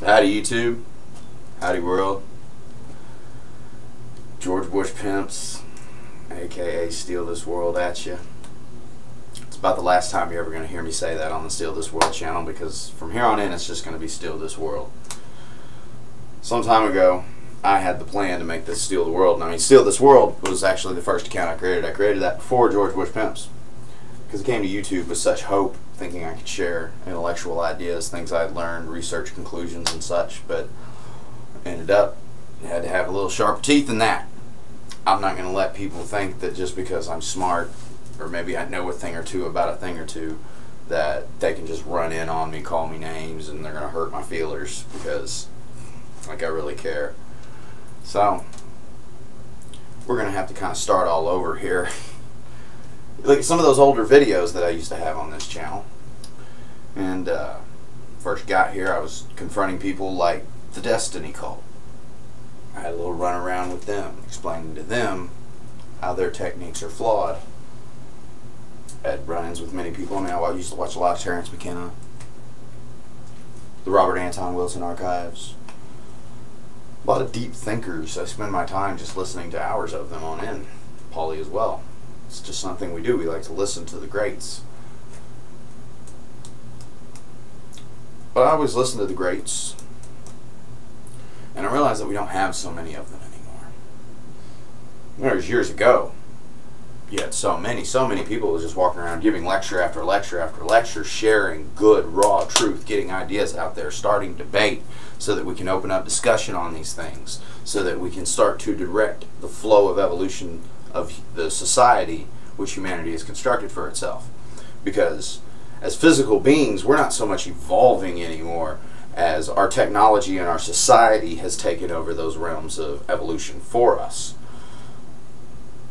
Howdy YouTube, howdy world. George Bush Pimps, aka Steal This World at you. It's about the last time you're ever going to hear me say that on the Steal This World channel, because from here on in it's just going to be Steal This World. Some time ago I had the plan to make this Steal the World, and I mean Steal This World was actually the first account I created. I created that before George Bush Pimps, because I came to YouTube with such hope, thinking I could share intellectual ideas, things I had learned, research conclusions and such, but ended up you had to have a little sharper teeth than that. I'm not going to let people think that just because I'm smart, or maybe I know a thing or two about a thing or two, that they can just run in on me, call me names, and they're going to hurt my feelers, because like I really care. So we're going to have to kind of start all over here. Look at some of those older videos that I used to have on this channel. And first got here, I was confronting people like the Destiny Cult. I had a little run around with them, explaining to them how their techniques are flawed. I had run-ins with many people. I mean, I used to watch a lot of Terence McKenna, the Robert Anton Wilson archives, a lot of deep thinkers. I spend my time just listening to hours of them on end. Paulie as well. It's just something we do. We like to listen to the greats. But I always listen to the greats, and I realize that we don't have so many of them anymore. There's years ago, you had so many people just walking around giving lecture after lecture after lecture, sharing good, raw truth, getting ideas out there, starting debate so that we can open up discussion on these things, so that we can start to direct the flow of evolution of the society which humanity has constructed for itself. Because as physical beings, we're not so much evolving anymore as our technology and our society has taken over those realms of evolution for us.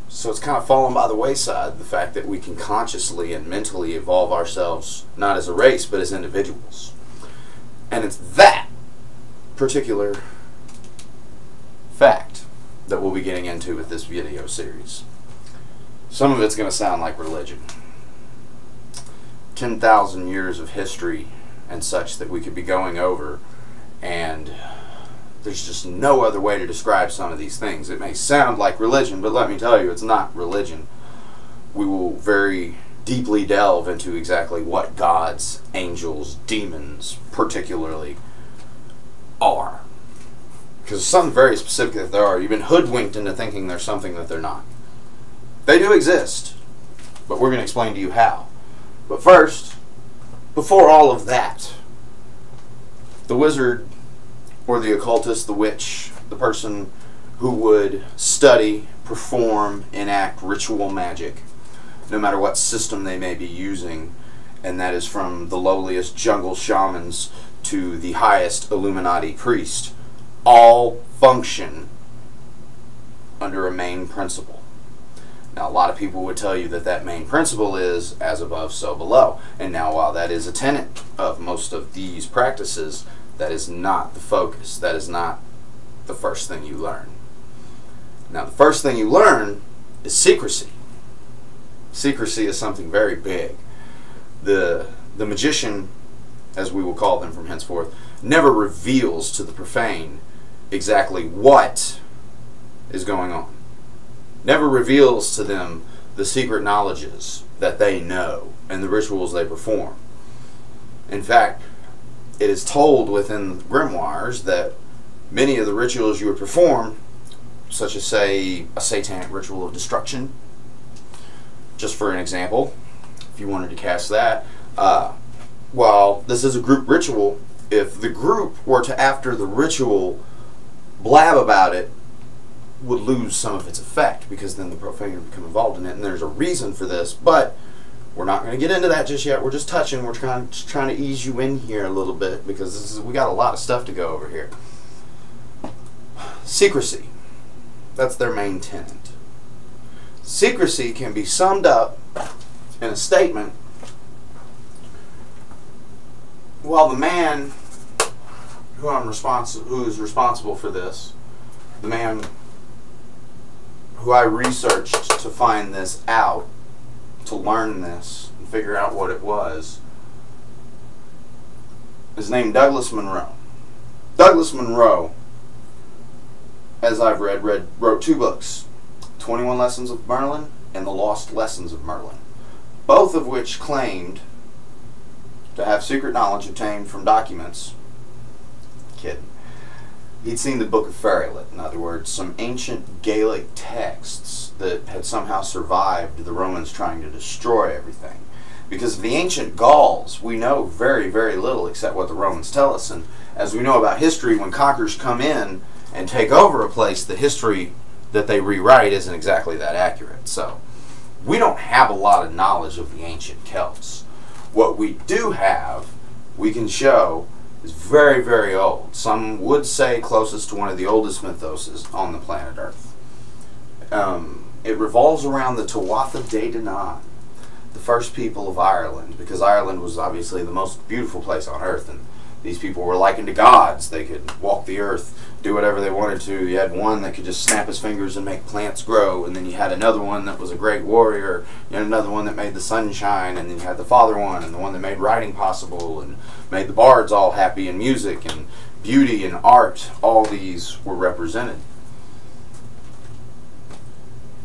So it's kind of fallen by the wayside, the fact that we can consciously and mentally evolve ourselves, not as a race, but as individuals. And it's that particular fact that we'll be getting into with this video series. Some of it's going to sound like religion. 10,000 years of history and such that we could be going over, and there's just no other way to describe some of these things. It may sound like religion, but let me tell you, it's not religion. We will very deeply delve into exactly what gods, angels, demons particularly are. Because something very specific that there are. You've been hoodwinked into thinking there's something that they're not. They do exist, but we're going to explain to you how. But first, before all of that, the wizard or the occultist, the witch, the person who would study, perform, enact ritual magic, no matter what system they may be using, and that is from the lowliest jungle shamans to the highest Illuminati priest, all function under a main principle. Now, a lot of people would tell you that that main principle is as above, so below. And now, while that is a tenet of most of these practices, that is not the focus. That is not the first thing you learn. Now, the first thing you learn is secrecy. Secrecy is something very big. The magician, as we will call them from henceforth, never reveals to the profane exactly what is going on. Never reveals to them the secret knowledges that they know and the rituals they perform. In fact, it is told within grimoires that many of the rituals you would perform, such as, say, a satanic ritual of destruction, just for an example, if you wanted to cast that, while this is a group ritual, if the group were to, after the ritual, blab about it, would lose some of its effect, because then the profane would become involved in it, and there's a reason for this, but we're not going to get into that just yet. We're just touching. We're trying to ease you in here a little bit, because we got a lot of stuff to go over here. Secrecy. That's their main tenet. Secrecy can be summed up in a statement: while the man who is responsible for this, the man who I researched to find this out, to learn this and figure out what it was, is named Douglas Monroe. Douglas Monroe, as I've wrote 2 books, 21 Lessons of Merlin and The Lost Lessons of Merlin, both of which claimed to have secret knowledge obtained from documents. Kidding. He'd seen the Book of Fairylet, in other words, some ancient Gaelic texts that had somehow survived the Romans trying to destroy everything. Because of the ancient Gauls, we know very, very little except what the Romans tell us. And as we know about history, when conquerors come in and take over a place, the history that they rewrite isn't exactly that accurate. So we don't have a lot of knowledge of the ancient Celts. What we do have, we can show, is very, very old. Some would say closest to one of the oldest mythoses on the planet Earth. It revolves around the Tuatha De Danann, the first people of Ireland, because Ireland was obviously the most beautiful place on Earth, and these people were likened to gods. They could walk the earth, do whatever they wanted to. You had one that could just snap his fingers and make plants grow, and then you had another one that was a great warrior, you had another one that made the sun shine, and then you had the father one, and the one that made writing possible, and made the bards all happy, and music, and beauty, and art. All these were represented.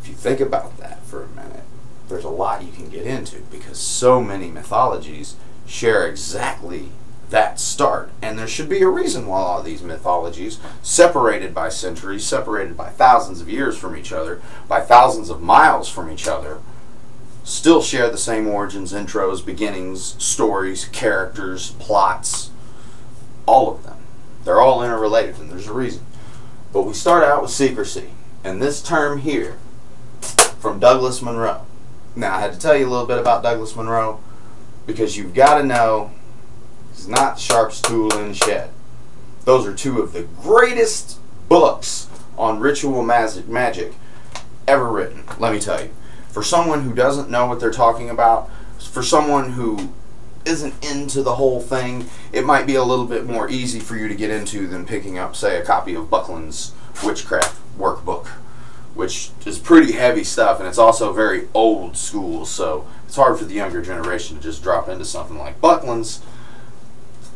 If you think about that for a minute, there's a lot you can get into, because so many mythologies share exactly that start. And there should be a reason why all these mythologies, separated by centuries, separated by thousands of years from each other, by thousands of miles from each other, still share the same origins, intros, beginnings, stories, characters, plots, all of them. They're all interrelated, and there's a reason. But we start out with secrecy, and this term here, from Douglas Monroe. Now, I had to tell you a little bit about Douglas Monroe, because you've got to know he's not the sharpest tool in the shed. Those are 2 of the greatest books on ritual magic ever written, let me tell you. For someone who doesn't know what they're talking about, for someone who isn't into the whole thing, it might be a little bit more easy for you to get into than picking up, say, a copy of Buckland's Witchcraft Workbook, which is pretty heavy stuff, and it's also very old school, so it's hard for the younger generation to just drop into something like Buckland's.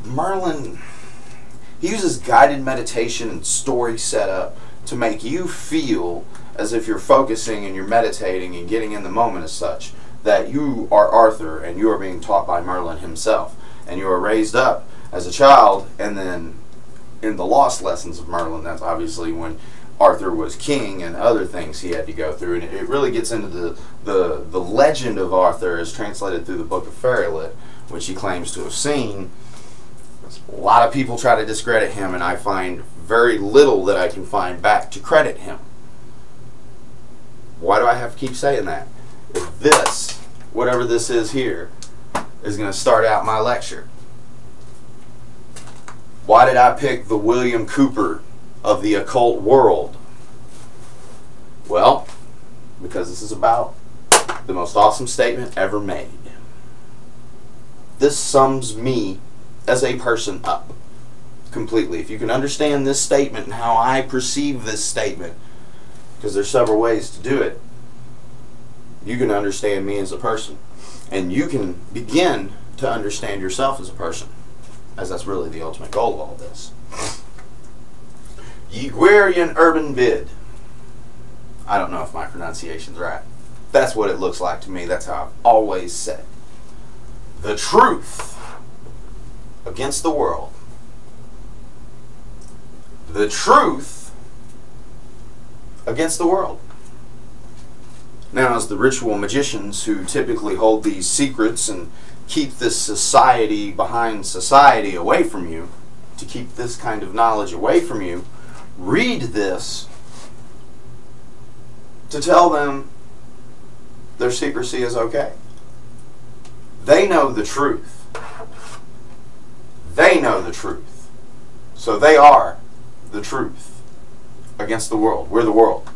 Merlin, he uses guided meditation and story setup to make you feel as if you're focusing and you're meditating and getting in the moment as such, that you are Arthur and you are being taught by Merlin himself, and you are raised up as a child, and then in the Lost Lessons of Merlin, that's obviously when Arthur was king and other things he had to go through, and it really gets into the legend of Arthur as translated through the Book of Fairylet, which he claims to have seen. A lot of people try to discredit him, and I find very little that I can find back to credit him. Why do I have to keep saying that? If this, whatever this is here, is going to start out my lecture. Why did I pick the William Cooper of the occult world? Well, because this is about the most awesome statement ever made. This sums me as a person up completely. If you can understand this statement and how I perceive this statement, because there's several ways to do it, you can understand me as a person, and you can begin to understand yourself as a person, as that's really the ultimate goal of all this. Ye Gwerian Urban Bid. I don't know if my pronunciation's right. That's what it looks like to me. That's how I've always said it. The truth against the world. The truth against the world. Now, as the ritual magicians who typically hold these secrets and keep this society behind society away from you, to keep this kind of knowledge away from you, read this to tell them their secrecy is okay. They know the truth. They know the truth. So they are the truth against the world. We're the world.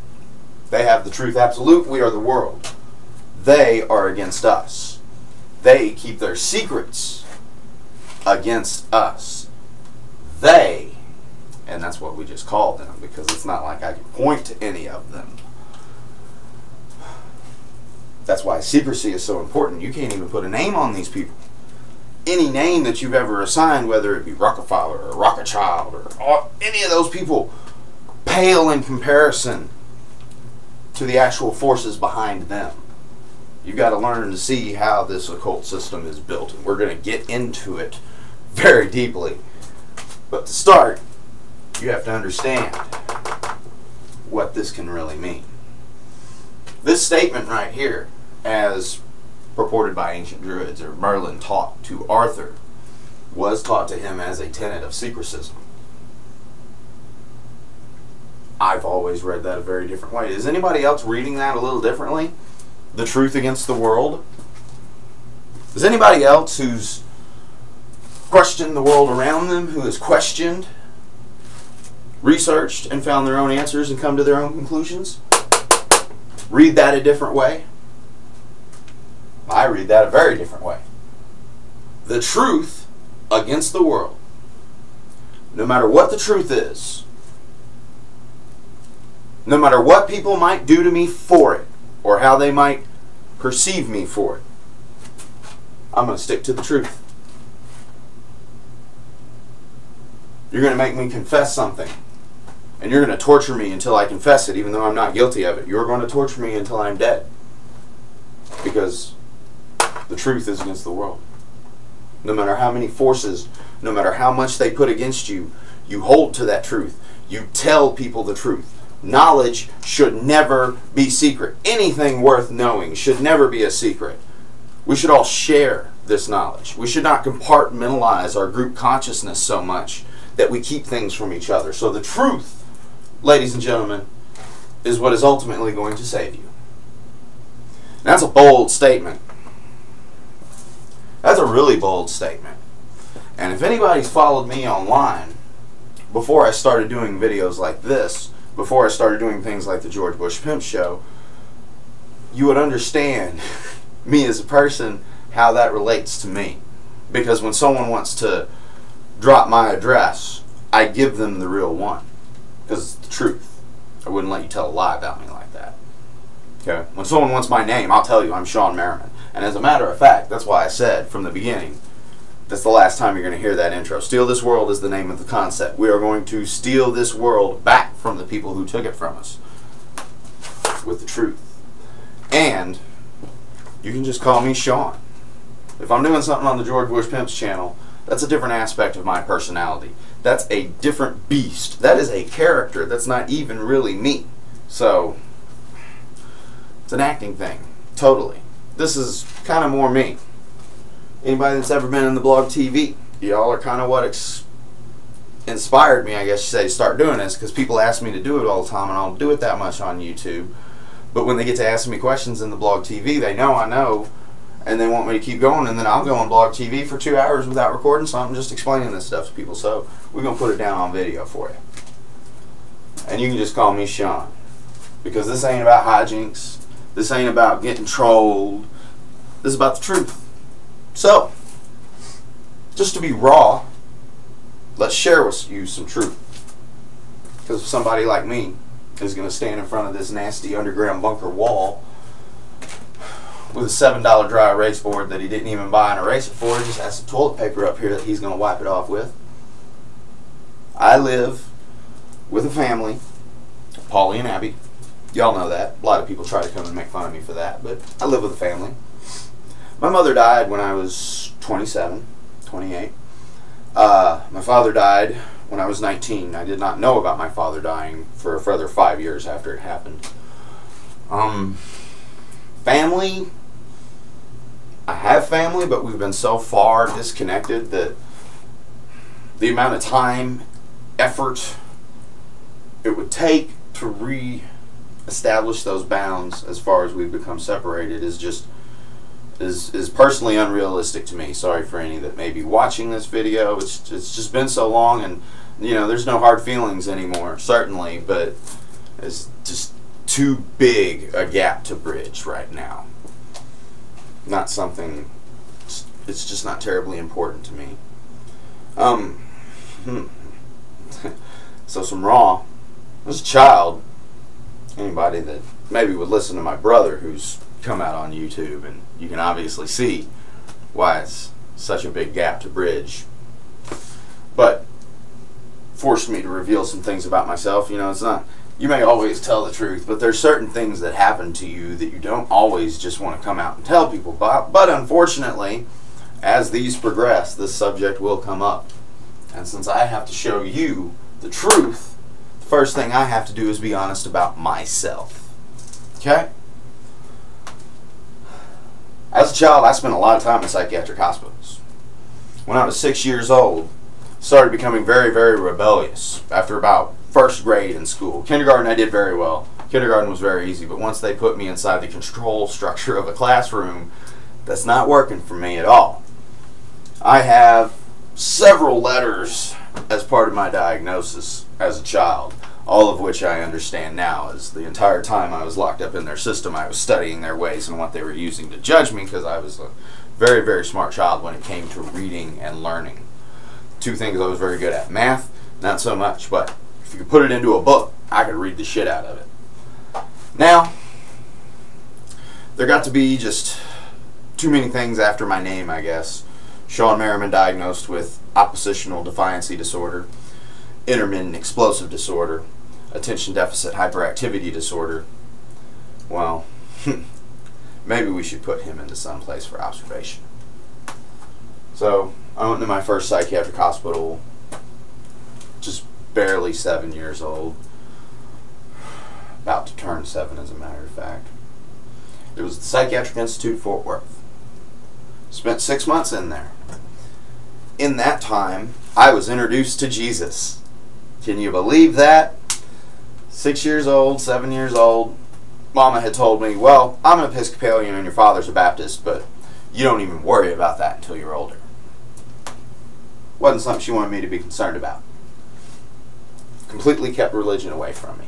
They have the truth absolute. We are the world. They are against us. They keep their secrets against us. They, and that's what we just call them, because it's not like I can point to any of them. That's why secrecy is so important. You can't even put a name on these people. any name that you've ever assigned, whether it be Rockefeller or Rothschild or any of those people, pale in comparison to the actual forces behind them. You've got to learn to see how this occult system is built, and we're going to get into it very deeply. But to start, you have to understand what this can really mean. This statement right here, as purported by ancient Druids, or Merlin taught to Arthur, was taught to him as a tenet of secrecy. I've always read that a very different way. Is anybody else reading that a little differently? The truth against the world? Is anybody else who's questioned the world around them, who has questioned, researched, and found their own answers and come to their own conclusions, read that a different way? I read that a very different way. The truth against the world. No matter what the truth is, no matter what people might do to me for it, or how they might perceive me for it, I'm going to stick to the truth. You're going to make me confess something, and you're going to torture me until I confess it, even though I'm not guilty of it. You're going to torture me until I'm dead, because the truth is against the world. No matter how many forces, no matter how much they put against you, you hold to that truth. You tell people the truth. Knowledge should never be secret. Anything worth knowing should never be a secret. We should all share this knowledge. We should not compartmentalize our group consciousness so much that we keep things from each other. So the truth, ladies and gentlemen, is what is ultimately going to save you. And that's a bold statement. That's a really bold statement. And if anybody's followed me online before I started doing videos like this, before I started doing things like the George Bush Pimp Show, you would understand me as a person, how that relates to me. Because when someone wants to drop my address, I give them the real one. Because it's the truth. I wouldn't let you tell a lie about me like that. Okay? When someone wants my name, I'll tell you I'm Sean Merriman. And as a matter of fact, that's why I said from the beginning, that's the last time you're going to hear that intro. Steal This World is the name of the concept. We are going to steal this world back from the people who took it from us with the truth. And you can just call me Sean. If I'm doing something on the George Bush Pimps channel, that's a different aspect of my personality. That's a different beast. That is a character that's not even really me. So, it's an acting thing. Totally. This is kind of more me. Anybody that's ever been in the blog TV, y'all are kind of what inspired me, I guess you say, to start doing this, because people ask me to do it all the time, and I don't do it that much on YouTube. But when they get to ask me questions in the blog TV, they know I know, and they want me to keep going, and then I'll go on blog TV for 2 hours without recording something, just explaining this stuff to people. So we're going to put it down on video for you. And you can just call me Sean, because this ain't about hijinks. This ain't about getting trolled. This is about the truth. So, just to be raw, let's share with you some truth. Because if somebody like me is going to stand in front of this nasty underground bunker wall with a $7 dry erase board that he didn't even buy an eraser for, just has some toilet paper up here that he's going to wipe it off with. I live with a family, Paulie and Abby. Y'all know that. A lot of people try to come and make fun of me for that, but I live with a family. My mother died when I was 27, 28. My father died when I was 19. I did not know about my father dying for a further 5 years after it happened. Family, I have family, but we've been so far disconnected that the amount of time, effort it would take to re-establish those bounds as far as we've become separated is just is personally unrealistic to me. Sorry for any that may be watching this video. It's just been so long, and you know, there's no hard feelings anymore, certainly, but it's just too big a gap to bridge right now. Not something, it's just not terribly important to me. So some raw, as a child, anybody that maybe would listen to my brother who's come out on YouTube, and you can obviously see why it's such a big gap to bridge. But forced me to reveal some things about myself. You know, it's not, you may always tell the truth, but there's certain things that happen to you that you don't always just want to come out and tell people about. But unfortunately, as these progress, this subject will come up. And since I have to show you the truth, the first thing I have to do is be honest about myself. Okay? As a child, I spent a lot of time in psychiatric hospitals. When I was 6 years old, I started becoming very, very rebellious after about first grade in school. Kindergarten, I did very well. Kindergarten was very easy, but once they put me inside the control structure of a classroom, that's not working for me at all. I have several letters as part of my diagnosis as a child, all of which I understand now, as the entire time I was locked up in their system, I was studying their ways and what they were using to judge me, because I was a very, very smart child when it came to reading and learning. Two things I was very good at. Math, not so much, but if you could put it into a book, I could read the shit out of it. Now, there got to be just too many things after my name, I guess. Sean Merriman diagnosed with oppositional defiancy disorder, intermittent explosive disorder, attention deficit hyperactivity disorder. Well, maybe we should put him into some place for observation. So I went to my first psychiatric hospital, just barely 7 years old, about to turn 7 as a matter of fact. It was the Psychiatric Institute, Fort Worth. Spent 6 months in there. In that time, I was introduced to Jesus. Can you believe that? 6 years old, 7 years old, Mama had told me, well, I'm an Episcopalian and your father's a Baptist, but you don't even worry about that until you're older. Wasn't something she wanted me to be concerned about. Completely kept religion away from me.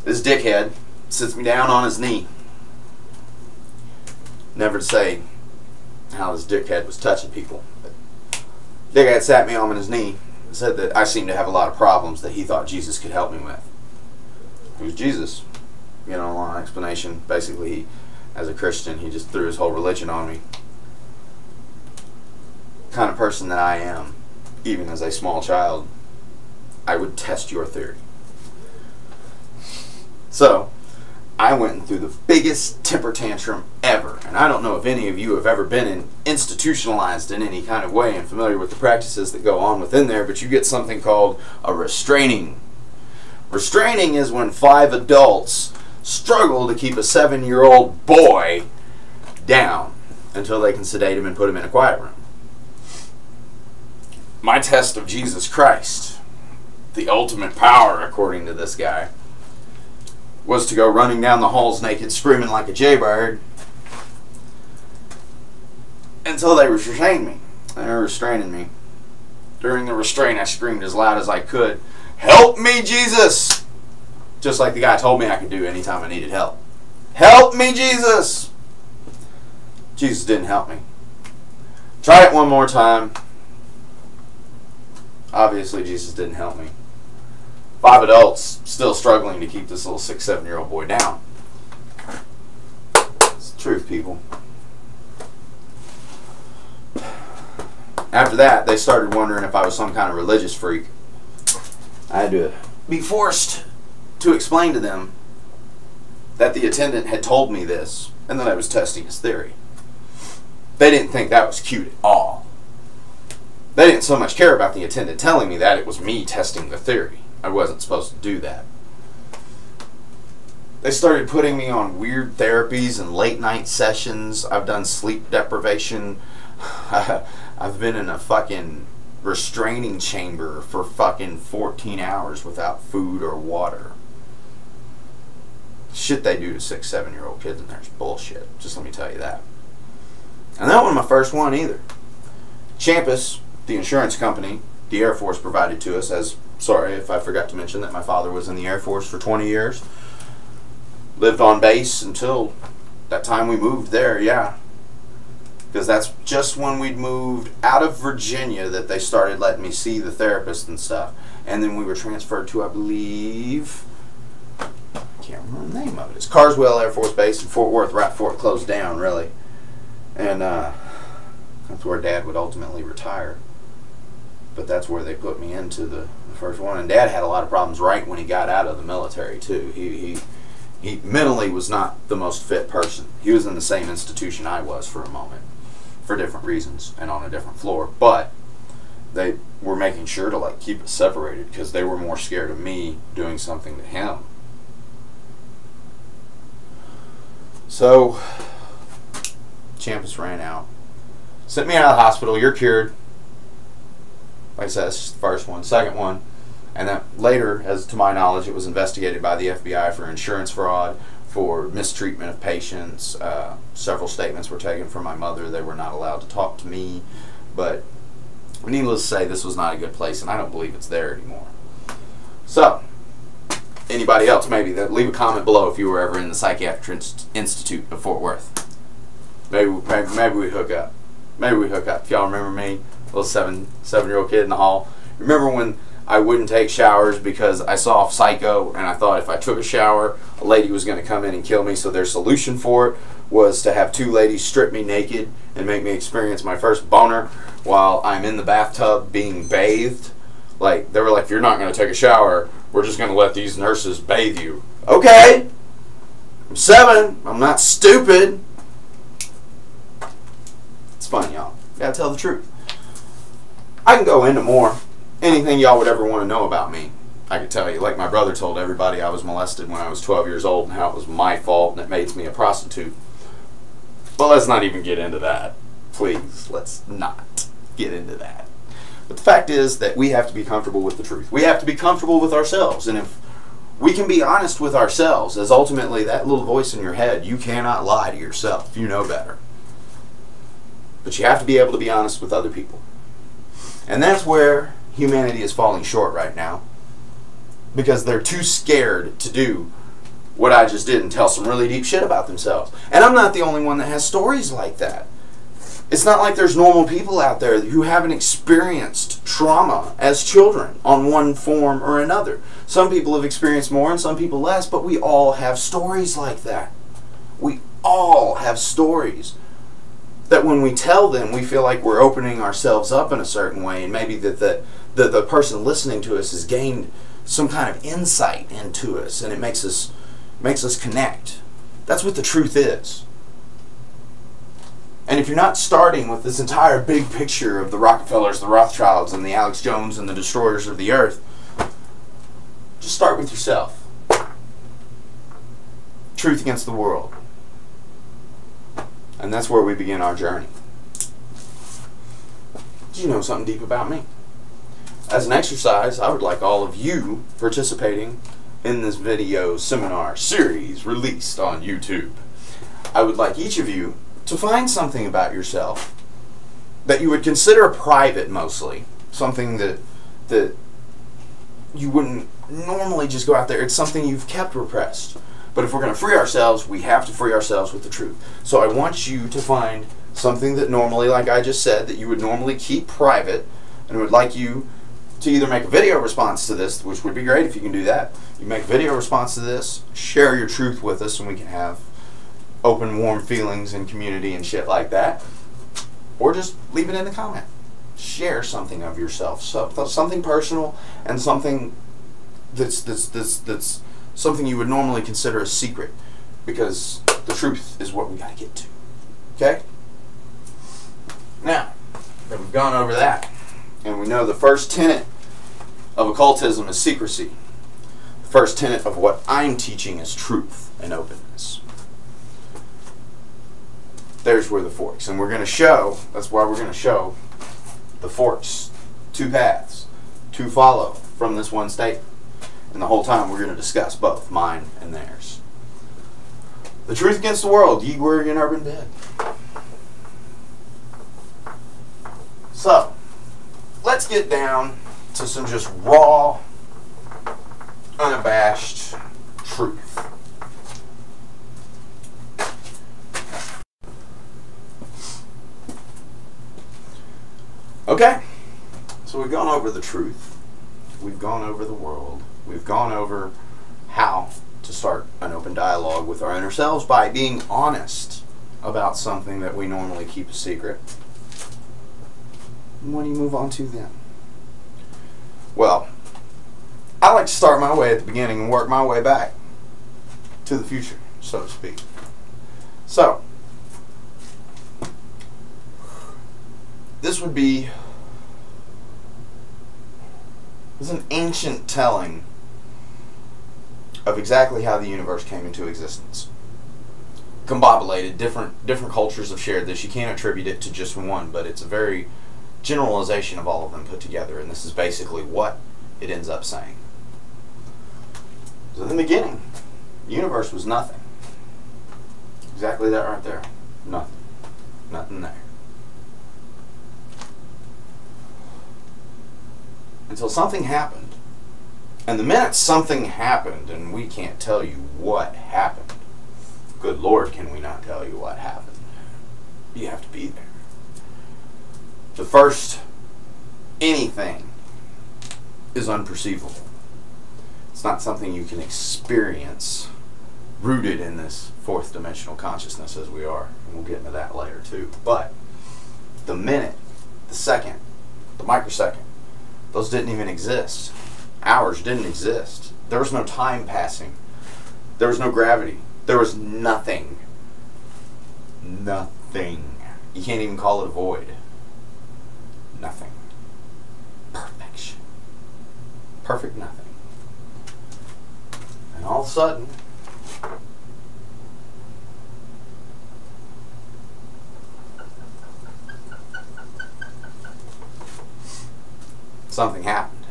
This dickhead sits me down on his knee. Never to say how this dickhead was touching people. But dickhead sat me on his knee and said that I seemed to have a lot of problems that he thought Jesus could help me with. Who's Jesus? You know, long explanation. Basically, as a Christian, he just threw his whole religion on me. Kind of person that I am, even as a small child, I would test your theory. So, I went through the biggest temper tantrum ever. And I don't know if any of you have ever been institutionalized in any kind of way and familiar with the practices that go on within there, but you get something called a restraining. Restraining is when 5 adults struggle to keep a 7-year-old boy down until they can sedate him and put him in a quiet room. My test of Jesus Christ, the ultimate power according to this guy, was to go running down the halls naked, screaming like a jaybird, until they restrained me. They were restraining me. During the restraint, I screamed as loud as I could, "Help me, Jesus!" Just like the guy told me I could do anytime I needed help. Help me, Jesus! Jesus didn't help me. Tried it one more time. Obviously, Jesus didn't help me. 5 adults still struggling to keep this little 6, 7-year-old boy down. It's the truth, people. After that, they started wondering if I was some kind of religious freak. I had to be forced to explain to them that the attendant had told me this and that I was testing his theory. They didn't think that was cute at all. They didn't so much care about the attendant telling me that. It was me testing the theory. I wasn't supposed to do that. They started putting me on weird therapies and late night sessions. I've done sleep deprivation. I've been in a fucking restraining chamber for fucking 14 hours without food or water. Shit they do to 6, 7-year-old kids in there is bullshit. Just let me tell you that. And that wasn't my first one either. Champus, the insurance company, the Air Force provided to us as, sorry if I forgot to mention that my father was in the Air Force for 20 years. Lived on base until that time we moved there, yeah. Because that's just when we'd moved out of Virginia that they started letting me see the therapist and stuff. And then we were transferred to, I believe, I can't remember the name of it. It's Carswell Air Force Base in Fort Worth, right before it closed down, really. And That's where Dad would ultimately retire. But that's where they put me into the first one. And Dad had a lot of problems right when he got out of the military too. He mentally was not the most fit person. He was in the same institution I was for a moment, for different reasons and on a different floor. But they were making sure to like keep us separated because they were more scared of me doing something to him. So Champus ran out, sent me out of the hospital. You're cured. Like I said, that's the first one. Second one, and then later, as to my knowledge, it was investigated by the FBI for insurance fraud, for mistreatment of patients. Several statements were taken from my mother. They were not allowed to talk to me. But needless to say, this was not a good place, and I don't believe it's there anymore. So, anybody else, maybe, leave a comment below if you were ever in the Psychiatric Institute of Fort Worth. Maybe we hook up. Maybe we hook up. If y'all remember me, little seven-year-old kid in the hall. Remember when I wouldn't take showers because I saw Psycho and I thought if I took a shower, a lady was going to come in and kill me, so their solution for it was to have two ladies strip me naked and make me experience my first boner while I'm in the bathtub being bathed. Like, they were like, if you're not going to take a shower, we're just going to let these nurses bathe you. Okay, I'm 7, I'm not stupid. It's funny, y'all. Gotta tell the truth. I can go into more. Anything y'all would ever want to know about me, I could tell you. Like my brother told everybody I was molested when I was 12 years old and how it was my fault and it made me a prostitute. But let's not even get into that. Please, let's not get into that. But the fact is that we have to be comfortable with the truth. We have to be comfortable with ourselves. And if we can be honest with ourselves, as ultimately that little voice in your head, you cannot lie to yourself. You know better. But you have to be able to be honest with other people. And that's where humanity is falling short right now. Because they're too scared to do what I just did and tell some really deep shit about themselves. And I'm not the only one that has stories like that. It's not like there's normal people out there who haven't experienced trauma as children on one form or another. Some people have experienced more and some people less, but we all have stories like that. We all have stories that when we tell them, we feel like we're opening ourselves up in a certain way, and maybe that the person listening to us has gained some kind of insight into us, and it makes us connect. That's what the truth is. And if you're not starting with this entire big picture of the Rockefellers, the Rothschilds, and the Alex Jones, and the destroyers of the earth, just start with yourself. Truth against the world. And that's where we begin our journey. Did you know something deep about me? As an exercise, I would like all of you participating in this video seminar series released on YouTube. I would like each of you to find something about yourself that you would consider private mostly. Something that you wouldn't normally just go out there. It's something you've kept repressed. But if we're going to free ourselves, we have to free ourselves with the truth. So I want you to find something that normally, like I just said, that you would normally keep private, and I would like you to either make a video response to this, which would be great if you can do that. You make a video response to this, share your truth with us, and we can have open, warm feelings and community and shit like that. Or just leave it in the comment. Share something of yourself, something personal and something that's something you would normally consider a secret, because the truth is what we got to get to. Okay? Now that we've gone over that, and we know the first tenet of occultism is secrecy, the first tenet of what I'm teaching is truth and openness. There's where the forks, and we're going to show, that's why we're going to show the forks, two paths to follow from this one statement. And the whole time we're going to discuss both mine and theirs. The truth against the world, ye were in urban bed. So, let's get down to some just raw, unabashed truth. Okay, so we've gone over the truth. We've gone over the world. We've gone over how to start an open dialogue with our inner selves by being honest about something that we normally keep a secret. And what do you move on to then? Well, I like to start my way at the beginning and work my way back to the future, so to speak. So, this is an ancient telling of exactly how the universe came into existence. Combobulated, different cultures have shared this. You can't attribute it to just one, but it's a very generalization of all of them put together, and this is basically what it ends up saying. So in the beginning, the universe was nothing. Exactly that right there. Nothing. Nothing there. Until something happened. And the minute something happened, and we can't tell you what happened, good Lord, can we not tell you what happened? You have to be there. The first anything is unperceivable. It's not something you can experience rooted in this fourth dimensional consciousness as we are. And we'll get into that later too. But the minute, the second, the microsecond, those didn't even exist. Hours didn't exist. There was no time passing. There was no gravity. There was nothing. Nothing. You can't even call it a void. Nothing. Perfection. Perfect nothing. And all of a sudden, something happened.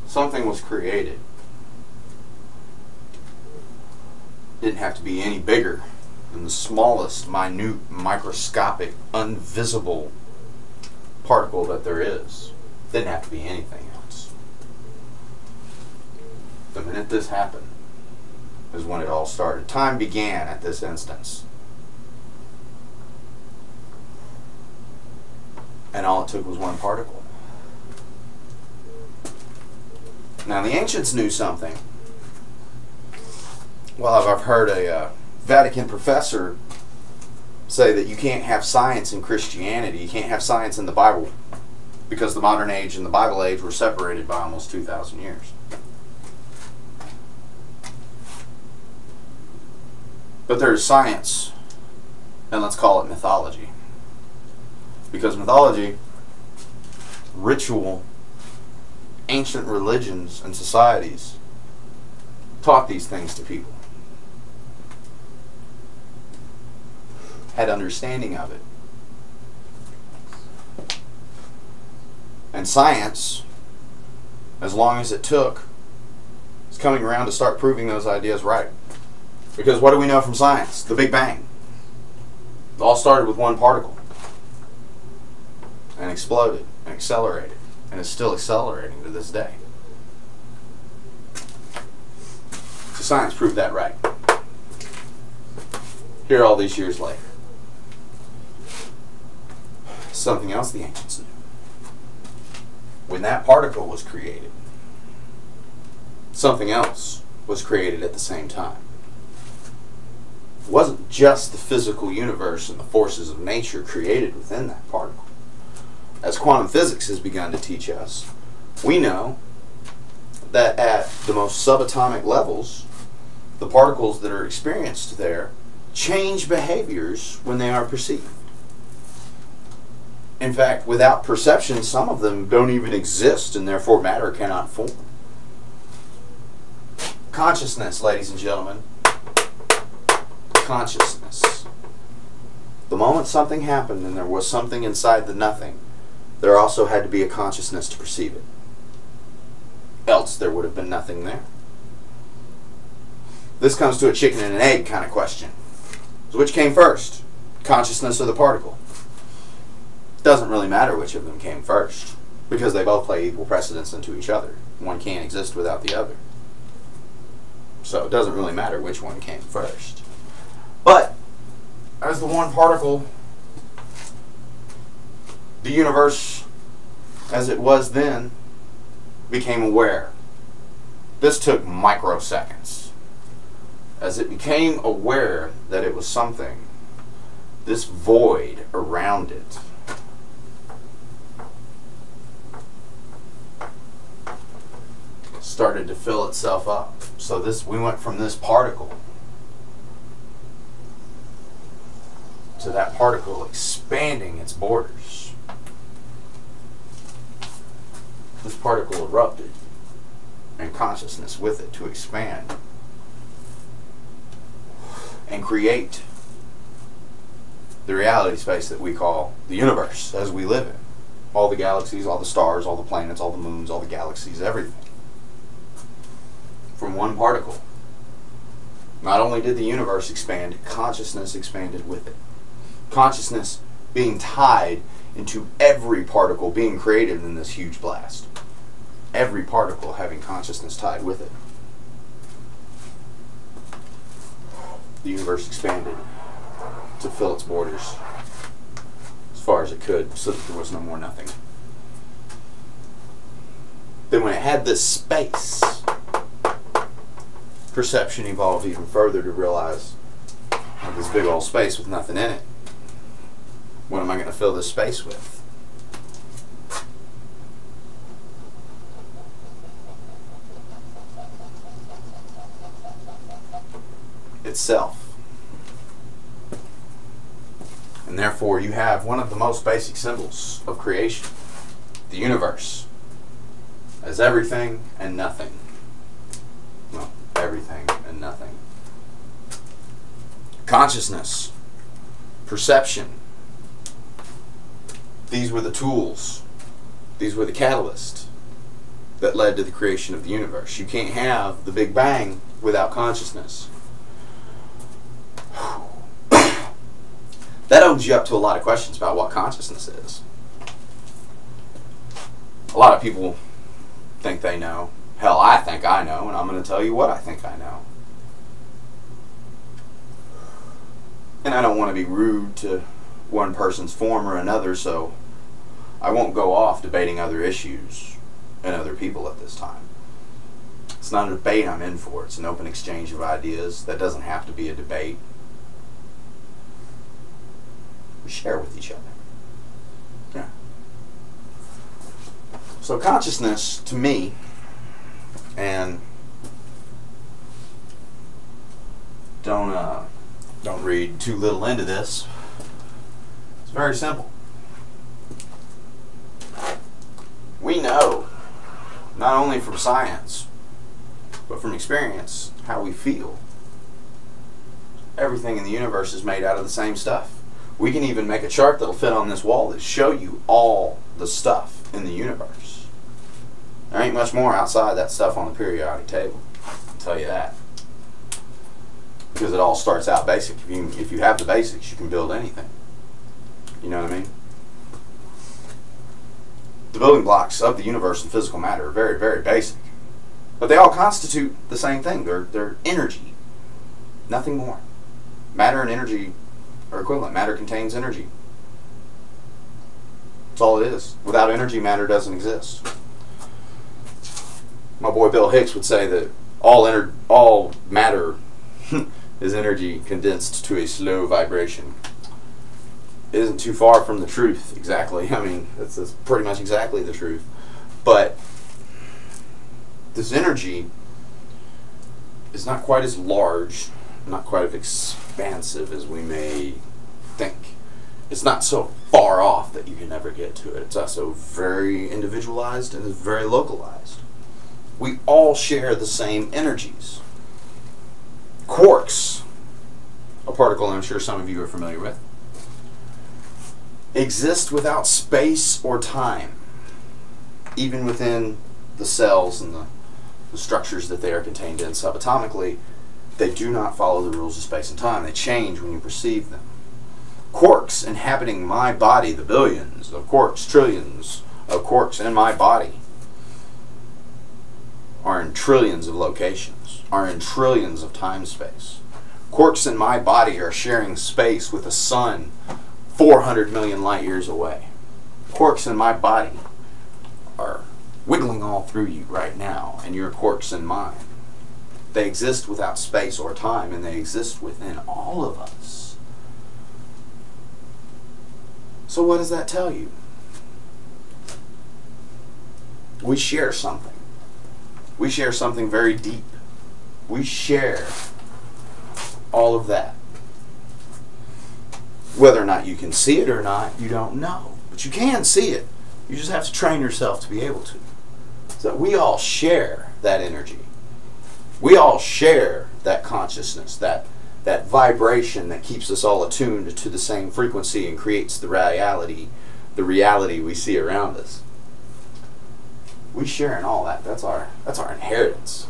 Something was created. Didn't have to be any bigger than the smallest, minute, microscopic, invisible particle that there is. Didn't have to be anything else. The minute this happened is when it all started. Time began at this instance. And all it took was one particle. Now the ancients knew something. Well, I've heard a Vatican professor say that you can't have science in Christianity, you can't have science in the Bible, because the modern age and the Bible age were separated by almost 2,000 years. But there's science, and let's call it mythology. Because mythology, ritual, ancient religions and societies taught these things to people. Had understanding of it. And science, as long as it took, is coming around to start proving those ideas right. Because what do we know from science? The Big Bang. It all started with one particle. And exploded and accelerated. And is still accelerating to this day. So science proved that right. Here all these years later. Something else the ancients knew. When that particle was created, something else was created at the same time. It wasn't just the physical universe and the forces of nature created within that particle. As quantum physics has begun to teach us, we know that at the most subatomic levels, the particles that are experienced there change behaviors when they are perceived. In fact, without perception, some of them don't even exist, and therefore matter cannot form. Consciousness, ladies and gentlemen. Consciousness. The moment something happened and there was something inside the nothing, there also had to be a consciousness to perceive it. Else there would have been nothing there. This comes to a chicken and an egg kind of question. So which came first? Consciousness or the particle? It doesn't really matter which of them came first, because they both play equal precedence into each other. One can't exist without the other. So it doesn't really matter which one came first. But as the one particle, the universe, as it was then, became aware. This took microseconds. As it became aware that it was something, this void around it started to fill itself up. So we went from this particle to that particle expanding its borders. This particle erupted, and consciousness with it to expand and create the reality space that we call the universe as we live it. All the galaxies, all the stars, all the planets, all the moons, all the galaxies, everything. From one particle. Not only did the universe expand, consciousness expanded with it. Consciousness being tied into every particle being created in this huge blast. Every particle having consciousness tied with it. The universe expanded to fill its borders as far as it could, so that there was no more nothing. Then when it had this space, perception evolved even further to realize, like, this big old space with nothing in it. What am I going to fill this space with? Itself. And therefore you have one of the most basic symbols of creation, the universe, as everything and nothing. Well, everything and nothing. Consciousness, perception, these were the tools, these were the catalyst that led to the creation of the universe. You can't have the Big Bang without consciousness. That opens you up to a lot of questions about what consciousness is. A lot of people think they know. Hell, I think I know, and I'm going to tell you what I think I know. And I don't want to be rude to one person's form or another, so I won't go off debating other issues and other people at this time. It's not a debate I'm in for. It's an open exchange of ideas. That doesn't have to be a debate. We share with each other. Yeah. So consciousness, to me, and don't read too little into this, it's very simple. We know, not only from science, but from experience, how we feel. Everything in the universe is made out of the same stuff. We can even make a chart that'll fit on this wall that show you all the stuff in the universe. There ain't much more outside that stuff on the periodic table. I'll tell you that. Because it all starts out basic. If you have the basics, you can build anything. You know what I mean? The building blocks of the universe and physical matter are very, very basic. But they all constitute the same thing. They're energy. Nothing more. Matter and energy are equivalent. Matter contains energy. That's all it is. Without energy, matter doesn't exist. My boy Bill Hicks would say that all matter is energy condensed to a slow vibration. It isn't too far from the truth, exactly. I mean, that's pretty much exactly the truth. But this energy is not quite as large, not quite as expansive as we may think. It's not so far off that you can never get to it. It's also very individualized and it's very localized. We all share the same energies. Quarks, a particle I'm sure some of you are familiar with, exist without space or time, even within the cells and the structures that they are contained in subatomically. They do not follow the rules of space and time. They change when you perceive them. Quarks inhabiting my body, the billions of quarks, trillions of quarks in my body, are in trillions of locations, are in trillions of time-space. Quarks in my body are sharing space with the sun 400 million light years away. Quarks in my body are wiggling all through you right now, and your quarks in mine. They exist without space or time, and they exist within all of us. So what does that tell you? We share something. We share something very deep. We share all of that. Whether or not you can see it or not, you don't know. But you can see it. You just have to train yourself to be able to. So we all share that energy. We all share that consciousness, that vibration that keeps us all attuned to the same frequency and creates the reality we see around us. We share in all that. That's our inheritance.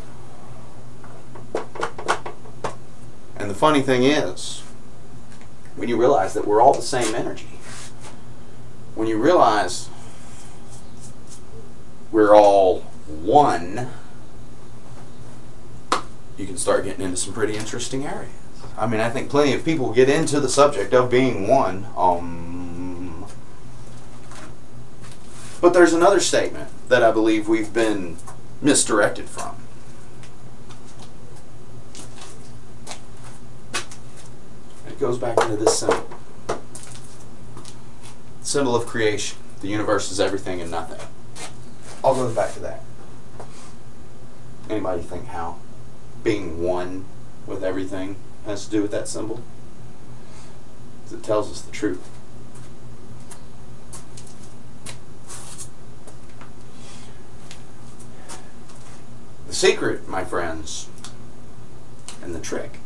And the funny thing is, when you realize that we're all the same energy, when you realize we're all one, you can start getting into some pretty interesting areas. I mean, I think plenty of people get into the subject of being one. But there's another statement that I believe we've been misdirected from. It goes back into this symbol. Symbol of creation. The universe is everything and nothing. I'll go back to that. Anybody think how being one with everything has to do with that symbol? Because it tells us the truth. The secret, my friends, and the trick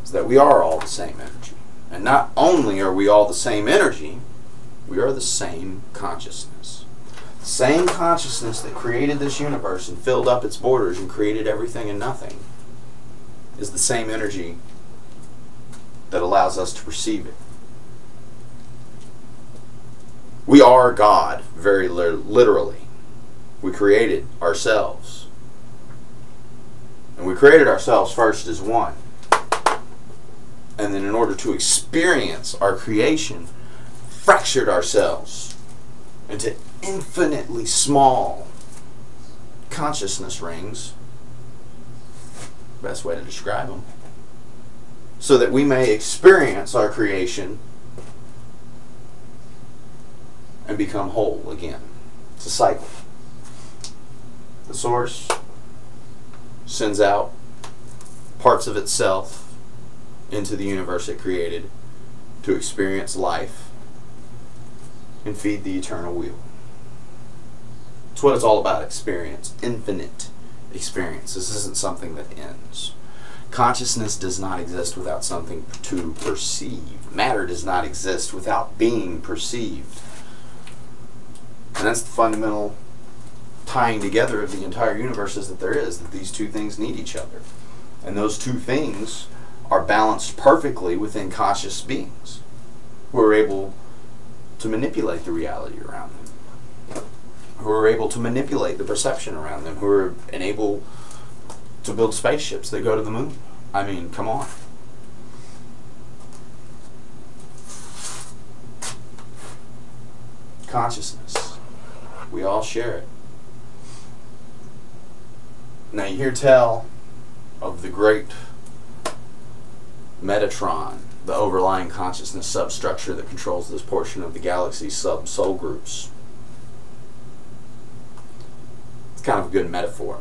is that we are all the same energy. And not only are we all the same energy, we are the same consciousness. The same consciousness that created this universe and filled up its borders and created everything and nothing is the same energy that allows us to perceive it. We are God, very literally. We created ourselves. And we created ourselves first as one. And then in order to experience our creation, fractured ourselves into infinitely small consciousness rings, best way to describe them, so that we may experience our creation and become whole again. It's a cycle. The source sends out parts of itself into the universe it created to experience life and feed the eternal wheel. It's what it's all about, experience, infinite experience. This isn't something that ends. Consciousness does not exist without something to perceive. Matter does not exist without being perceived. And that's the fundamental tying together of the entire universe is that there is, that these two things need each other. And those two things are balanced perfectly within conscious beings who are able to manipulate the reality around them, who are able to manipulate the perception around them, who are able to build spaceships that go to the moon. I mean, come on. Consciousness. We all share it. Now you hear tell of the great Metatron, the overlying consciousness substructure that controls this portion of the galaxy's sub-soul groups. It's kind of a good metaphor.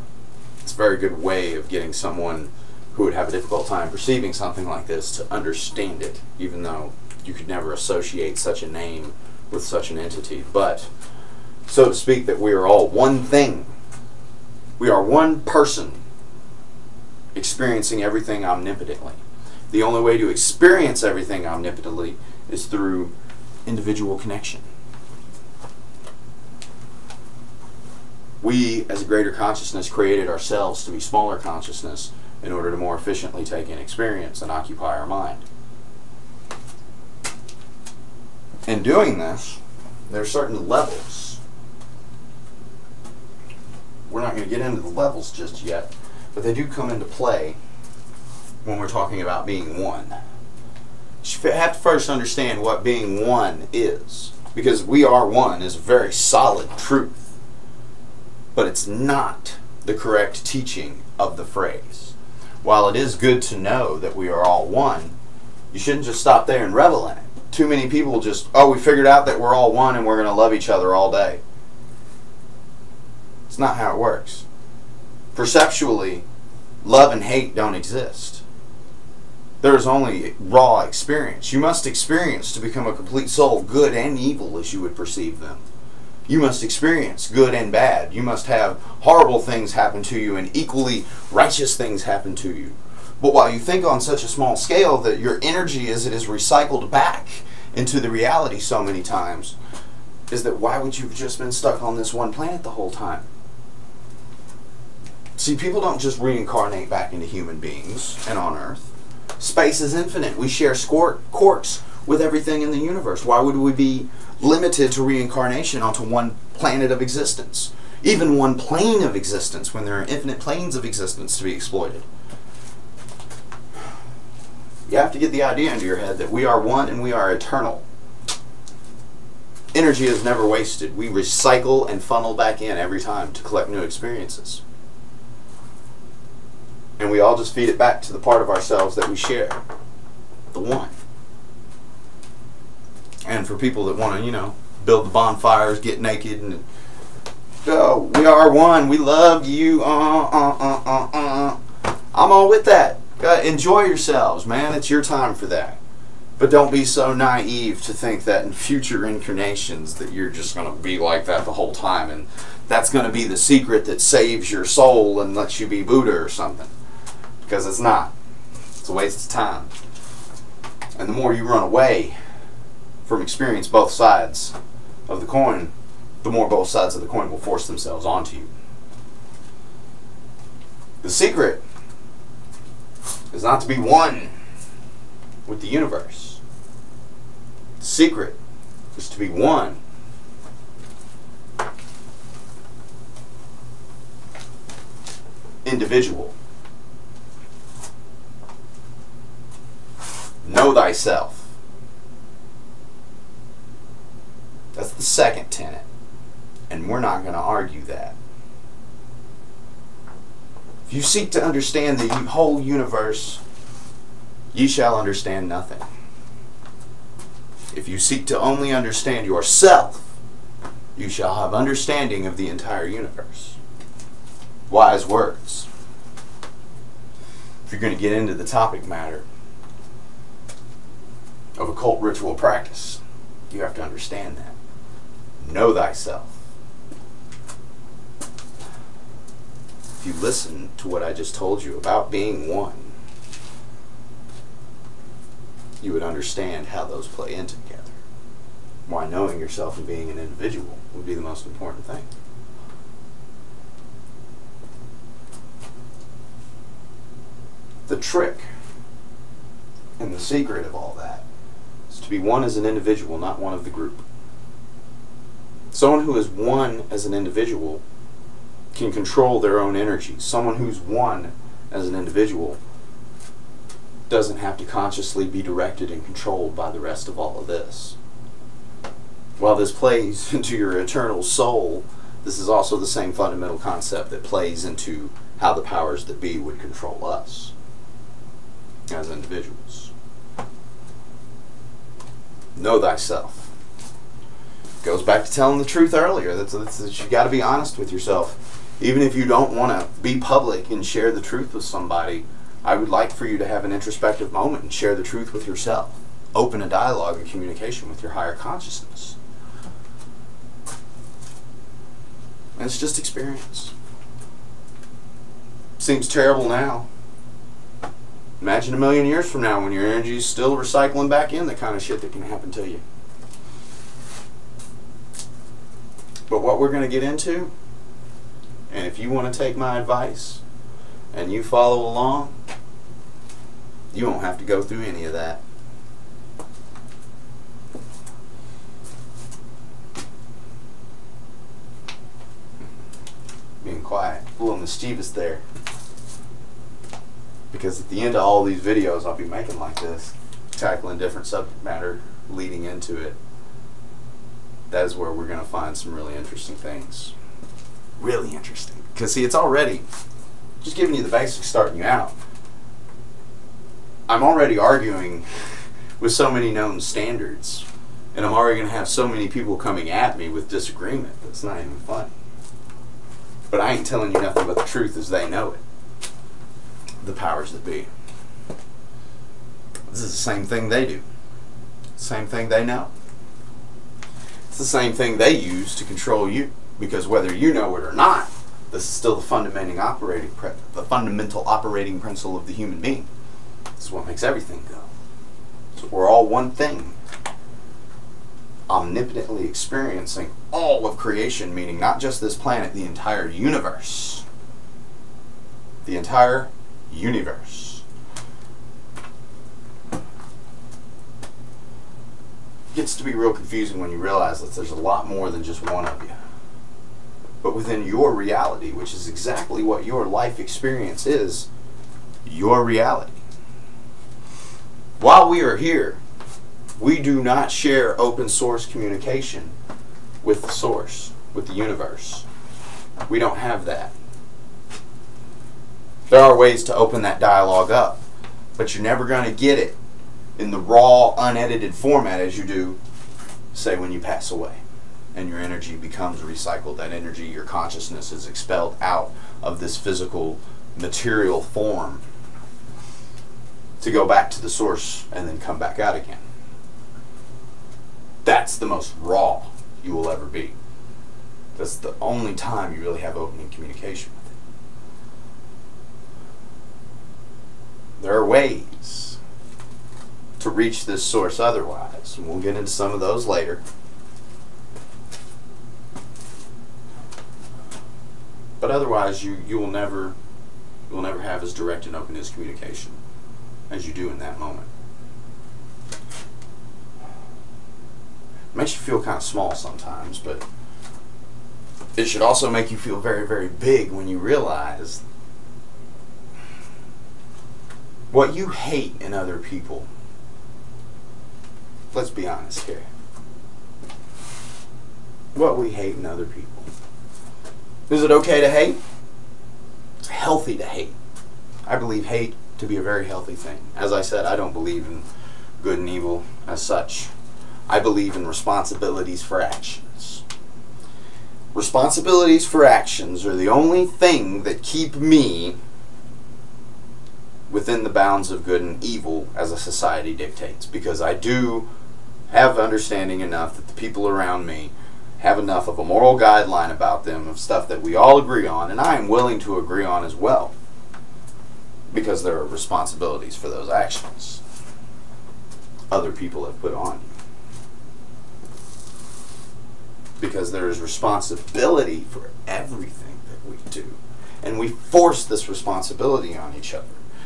It's a very good way of getting someone who would have a difficult time perceiving something like this to understand it, even though you could never associate such a name with such an entity. But, so to speak, that we are all one thing. We are one person experiencing everything omnipotently. The only way to experience everything omnipotently is through individual connection. We, as a greater consciousness, created ourselves to be smaller consciousness in order to more efficiently take in experience and occupy our mind. In doing this, there are certain levels. We're not going to get into the levels just yet, but they do come into play when we're talking about being one. You have to first understand what being one is, because we are one is a very solid truth, but it's not the correct teaching of the phrase. While it is good to know that we are all one, you shouldn't just stop there and revel in it. too many people just, oh, we figured out that we're all one and we're going to love each other all day. It's not how it works. Perceptually, love and hate don't exist. There is only raw experience. You must experience to become a complete soul, good and evil as you would perceive them. You must experience good and bad. You must have horrible things happen to you and equally righteous things happen to you. But while you think on such a small scale that your energy as it is recycled back into the reality so many times, is that why would you have just been stuck on this one planet the whole time? See, people don't just reincarnate back into human beings and on Earth. Space is infinite. We share quarks with everything in the universe. Why would we be limited to reincarnation onto one planet of existence? Even one plane of existence when there are infinite planes of existence to be exploited. You have to get the idea into your head that we are one and we are eternal. Energy is never wasted. We recycle and funnel back in every time to collect new experiences. And we all just feed it back to the part of ourselves that we share. The one. And for people that want to, you know, build the bonfires, get naked, and oh, we are one. We love you. I'm all with that. Enjoy yourselves, man. It's your time for that. But don't be so naive to think that in future incarnations that you're just going to be like that the whole time, and that's going to be the secret that saves your soul and lets you be Buddha or something. Because it's not. It's a waste of time. And the more you run away from experience both sides of the coin, the more both sides of the coin will force themselves onto you. The secret is not to be one with the universe. The secret is to be one individual. Know thyself. That's the second tenet. And we're not going to argue that. If you seek to understand the whole universe, ye shall understand nothing. If you seek to only understand yourself, you shall have understanding of the entire universe. Wise words. If you're going to get into the topic matter of occult ritual practice, you have to understand that. Know thyself. If you listen to what I just told you about being one, you would understand how those play in together. Why knowing yourself and being an individual would be the most important thing. The trick and the secret of all that is to be one as an individual, not one of the group. Someone who is one as an individual can control their own energy. Someone who's one as an individual doesn't have to consciously be directed and controlled by the rest of all of this. While this plays into your eternal soul, this is also the same fundamental concept that plays into how the powers that be would control us as individuals. Know thyself. Goes back to telling the truth earlier. That's you got to be honest with yourself. Even if you don't want to be public and share the truth with somebody, I would like for you to have an introspective moment and share the truth with yourself. Open a dialogue and communication with your higher consciousness. And it's just experience. Seems terrible now. Imagine a million years from now when your energy is still recycling back in the kind of shit that can happen to you. But what we're going to get into, and if you want to take my advice and you follow along, you won't have to go through any of that. Being quiet, a little mischievous there. Because at the end of all these videos I'll be making like this, tackling different subject matter leading into it, that is where we're going to find some really interesting things. Really interesting. Because see, it's already just giving you the basics starting you out. I'm already arguing with so many known standards, and I'm already going to have so many people coming at me with disagreement that's not even funny. But I ain't telling you nothing but the truth as they know it. The powers that be. This is the same thing they do. Same thing they know. It's the same thing they use to control you, because whether you know it or not, this is still the fundamental operating principle of the human being. This is what makes everything go. So we're all one thing, omnipotently experiencing all of creation, meaning not just this planet, the entire universe. The entire universe. It gets to be real confusing when you realize that there's a lot more than just one of you. But within your reality, which is exactly what your life experience is, your reality. While we are here, we do not share open source communication with the source, with the universe. We don't have that. There are ways to open that dialogue up, but you're never going to get it in the raw, unedited format as you do, say, when you pass away and your energy becomes recycled. That energy, your consciousness, is expelled out of this physical, material form to go back to the source and then come back out again. That's the most raw you will ever be. That's the only time you really have open communication with it. There are ways to reach this source otherwise, and we'll get into some of those later. But otherwise, you will never have as direct and open as communication as you do in that moment. It makes you feel kind of small sometimes, but it should also make you feel very, very big when you realize what you hate in other people. Let's be honest here. What we hate in other people. Is it okay to hate? It's healthy to hate. I believe hate to be a very healthy thing. As I said, I don't believe in good and evil as such. I believe in responsibilities for actions. Responsibilities for actions are the only thing that keep me within the bounds of good and evil as a society dictates, because I do have understanding enough that the people around me have enough of a moral guideline about them of stuff that we all agree on, and I am willing to agree on as well, because there are responsibilities for those actions other people have put on you. Because there is responsibility for everything that we do, and we force this responsibility on each other,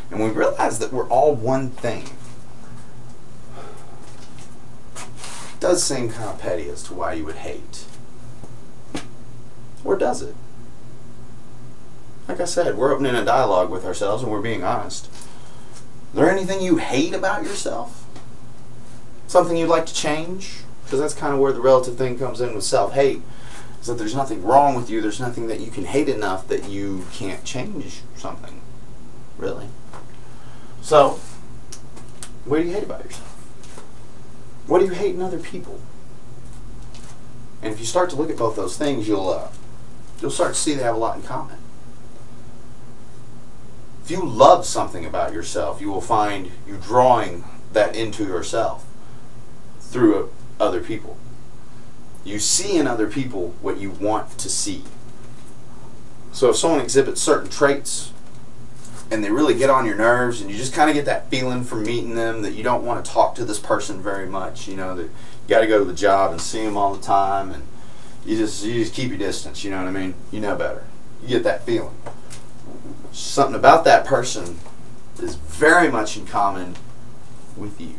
and we realize that we're all one thing. It does seem kind of petty as to why you would hate. Or does it? Like I said, we're opening a dialogue with ourselves and we're being honest. Is there anything you hate about yourself? Something you'd like to change? Because that's kind of where the relative thing comes in with self-hate. Is that there's nothing wrong with you, there's nothing that you can hate enough that you can't change something. Really. So, what do you hate about yourself? What do you hate in other people? And if you start to look at both those things, you'll start to see they have a lot in common. If you love something about yourself, you will find you drawing that into yourself through other people. You see in other people what you want to see. So if someone exhibits certain traits and they really get on your nerves, and you just kind of get that feeling from meeting them that you don't want to talk to this person very much, you know, that you got to go to the job and see them all the time, and you just keep your distance, you know what I mean? You know better. You get that feeling. Something about that person is very much in common with you.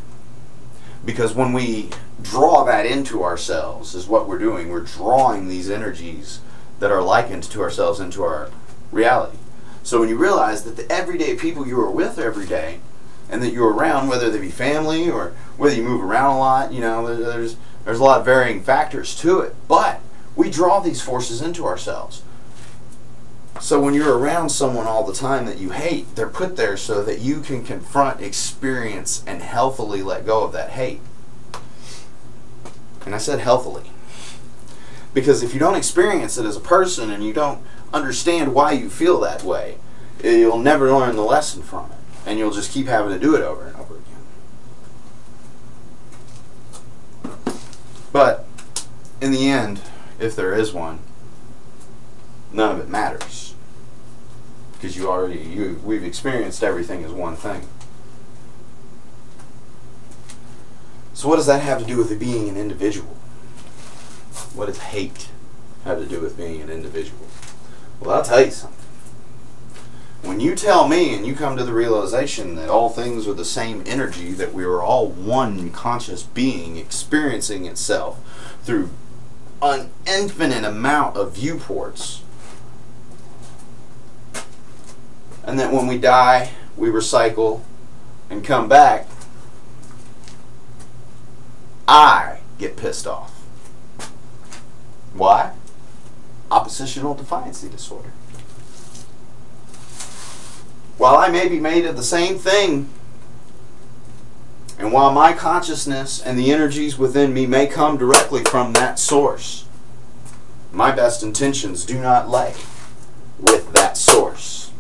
Because when we draw that into ourselves, is what we're doing. We're drawing these energies that are likened to ourselves into our reality. So when you realize that the everyday people you are with every day, and that you're around, whether they be family or whether you move around a lot, you know, there's a lot of varying factors to it. But we draw these forces into ourselves. So when you're around someone all the time that you hate, they're put there so that you can confront, experience, and healthily let go of that hate. And I said healthily. Because if you don't experience it as a person and you don't understand why you feel that way, you'll never learn the lesson from it. And you'll just keep having to do it over and over again. But in the end, if there is one, none of it matters. Because we've experienced everything as one thing. So what does that have to do with it being an individual? What does hate have to do with being an individual? Well, I'll tell you something. When you tell me and you come to the realization that all things are the same energy, that we are all one conscious being experiencing itself through an infinite amount of viewports, and that when we die, we recycle and come back, I get pissed off. Why? Oppositional defiancy disorder. While I may be made of the same thing, and while my consciousness and the energies within me may come directly from that source, my best intentions do not lay with that source.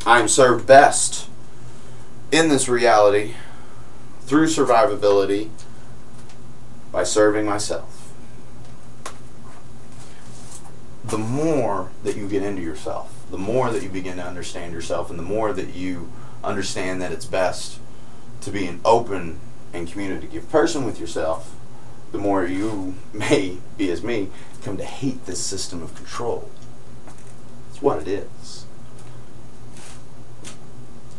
I am served best in this reality through survivability by serving myself. The more that you get into yourself, the more that you begin to understand yourself, and the more that you understand that it's best to be an open and communicative person with yourself, the more you may, be as me, come to hate this system of control. It's what it is.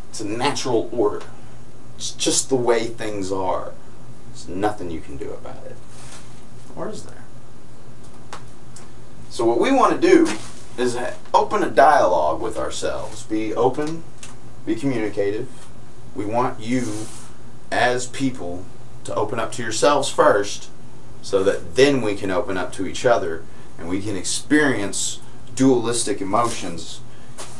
It's a natural order. It's just the way things are. There's nothing you can do about it. Or is there? So what we want to do is open a dialogue with ourselves. Be open, be communicative. We want you as people to open up to yourselves first, so that then we can open up to each other and we can experience dualistic emotions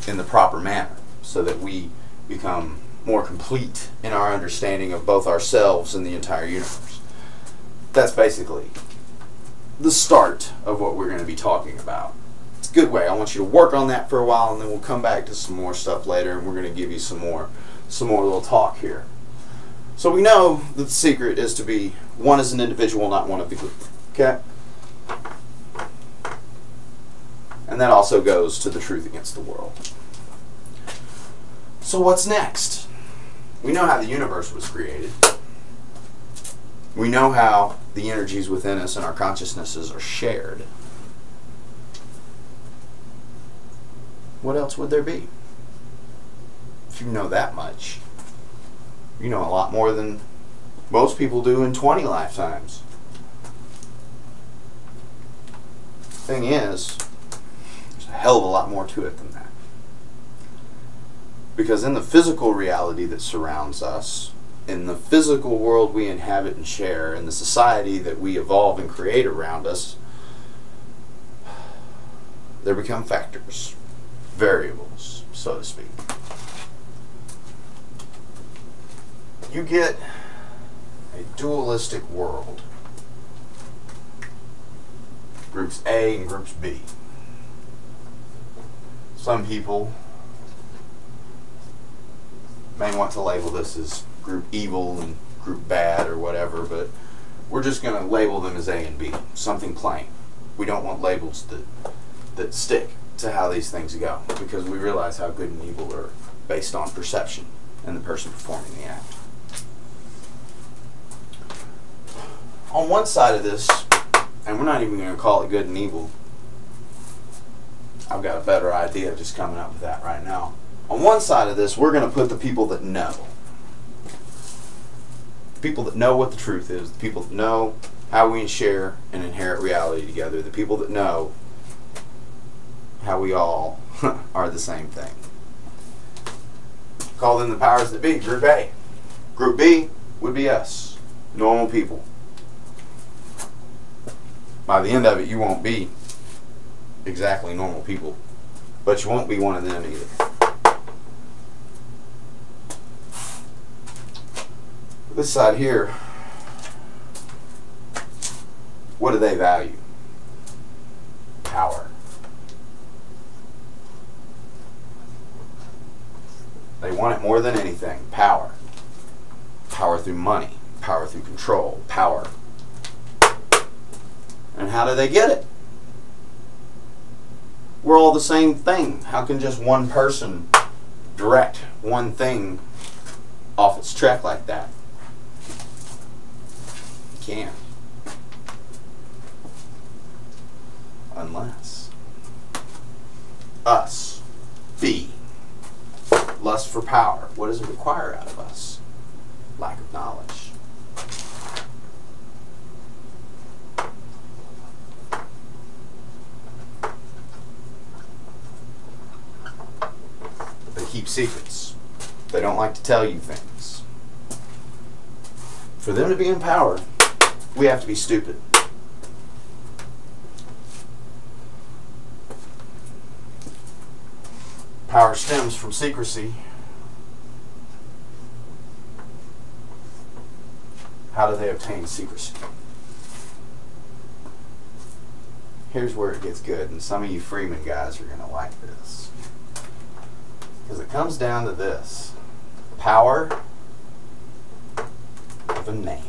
in the proper manner, so that we become more complete in our understanding of both ourselves and the entire universe. That's basically the start of what we're going to be talking about. It's a good way. I want you to work on that for a while, and then we'll come back to some more stuff later, and we're going to give you some more little talk here. So we know that the secret is to be one as an individual, not one of the group. Okay? And that also goes to the truth against the world. So what's next? We know how the universe was created. We know how the energies within us and our consciousnesses are shared. What else would there be? If you know that much, you know a lot more than most people do in 20 lifetimes. Thing is, there's a hell of a lot more to it than that. Because in the physical reality that surrounds us, in the physical world we inhabit and share, in the society that we evolve and create around us, there become factors, variables, so to speak. You get a dualistic world. Groups A and groups B. Some people may want to label this as group evil and group bad or whatever, but we're just going to label them as A and B, something plain. We don't want labels that stick to how these things go, because we realize how good and evil are based on perception and the person performing the act. On one side of this, and we're not even going to call it good and evil, I've got a better idea just coming up with that right now. On one side of this, we're going to put the people that know. People that know what the truth is, the people that know how we share and inherit reality together, the people that know how we all are the same thing. Call them the powers that be, Group A. Group B would be us, normal people. By the end of it, you won't be exactly normal people, but you won't be one of them either. This side here, what do they value? Power. They want it more than anything. Power. Power through money. Power through control. Power. And how do they get it? We're all the same thing. How can just one person direct one thing off its track like that? You can't. Unless us be lust for power. What does it require out of us? Lack of knowledge. They keep secrets. They don't like to tell you things. For them to be in power, we have to be stupid. Power stems from secrecy. How do they obtain secrecy? Here's where it gets good, and some of you Freeman guys are going to like this. Because it comes down to this. Power of a name.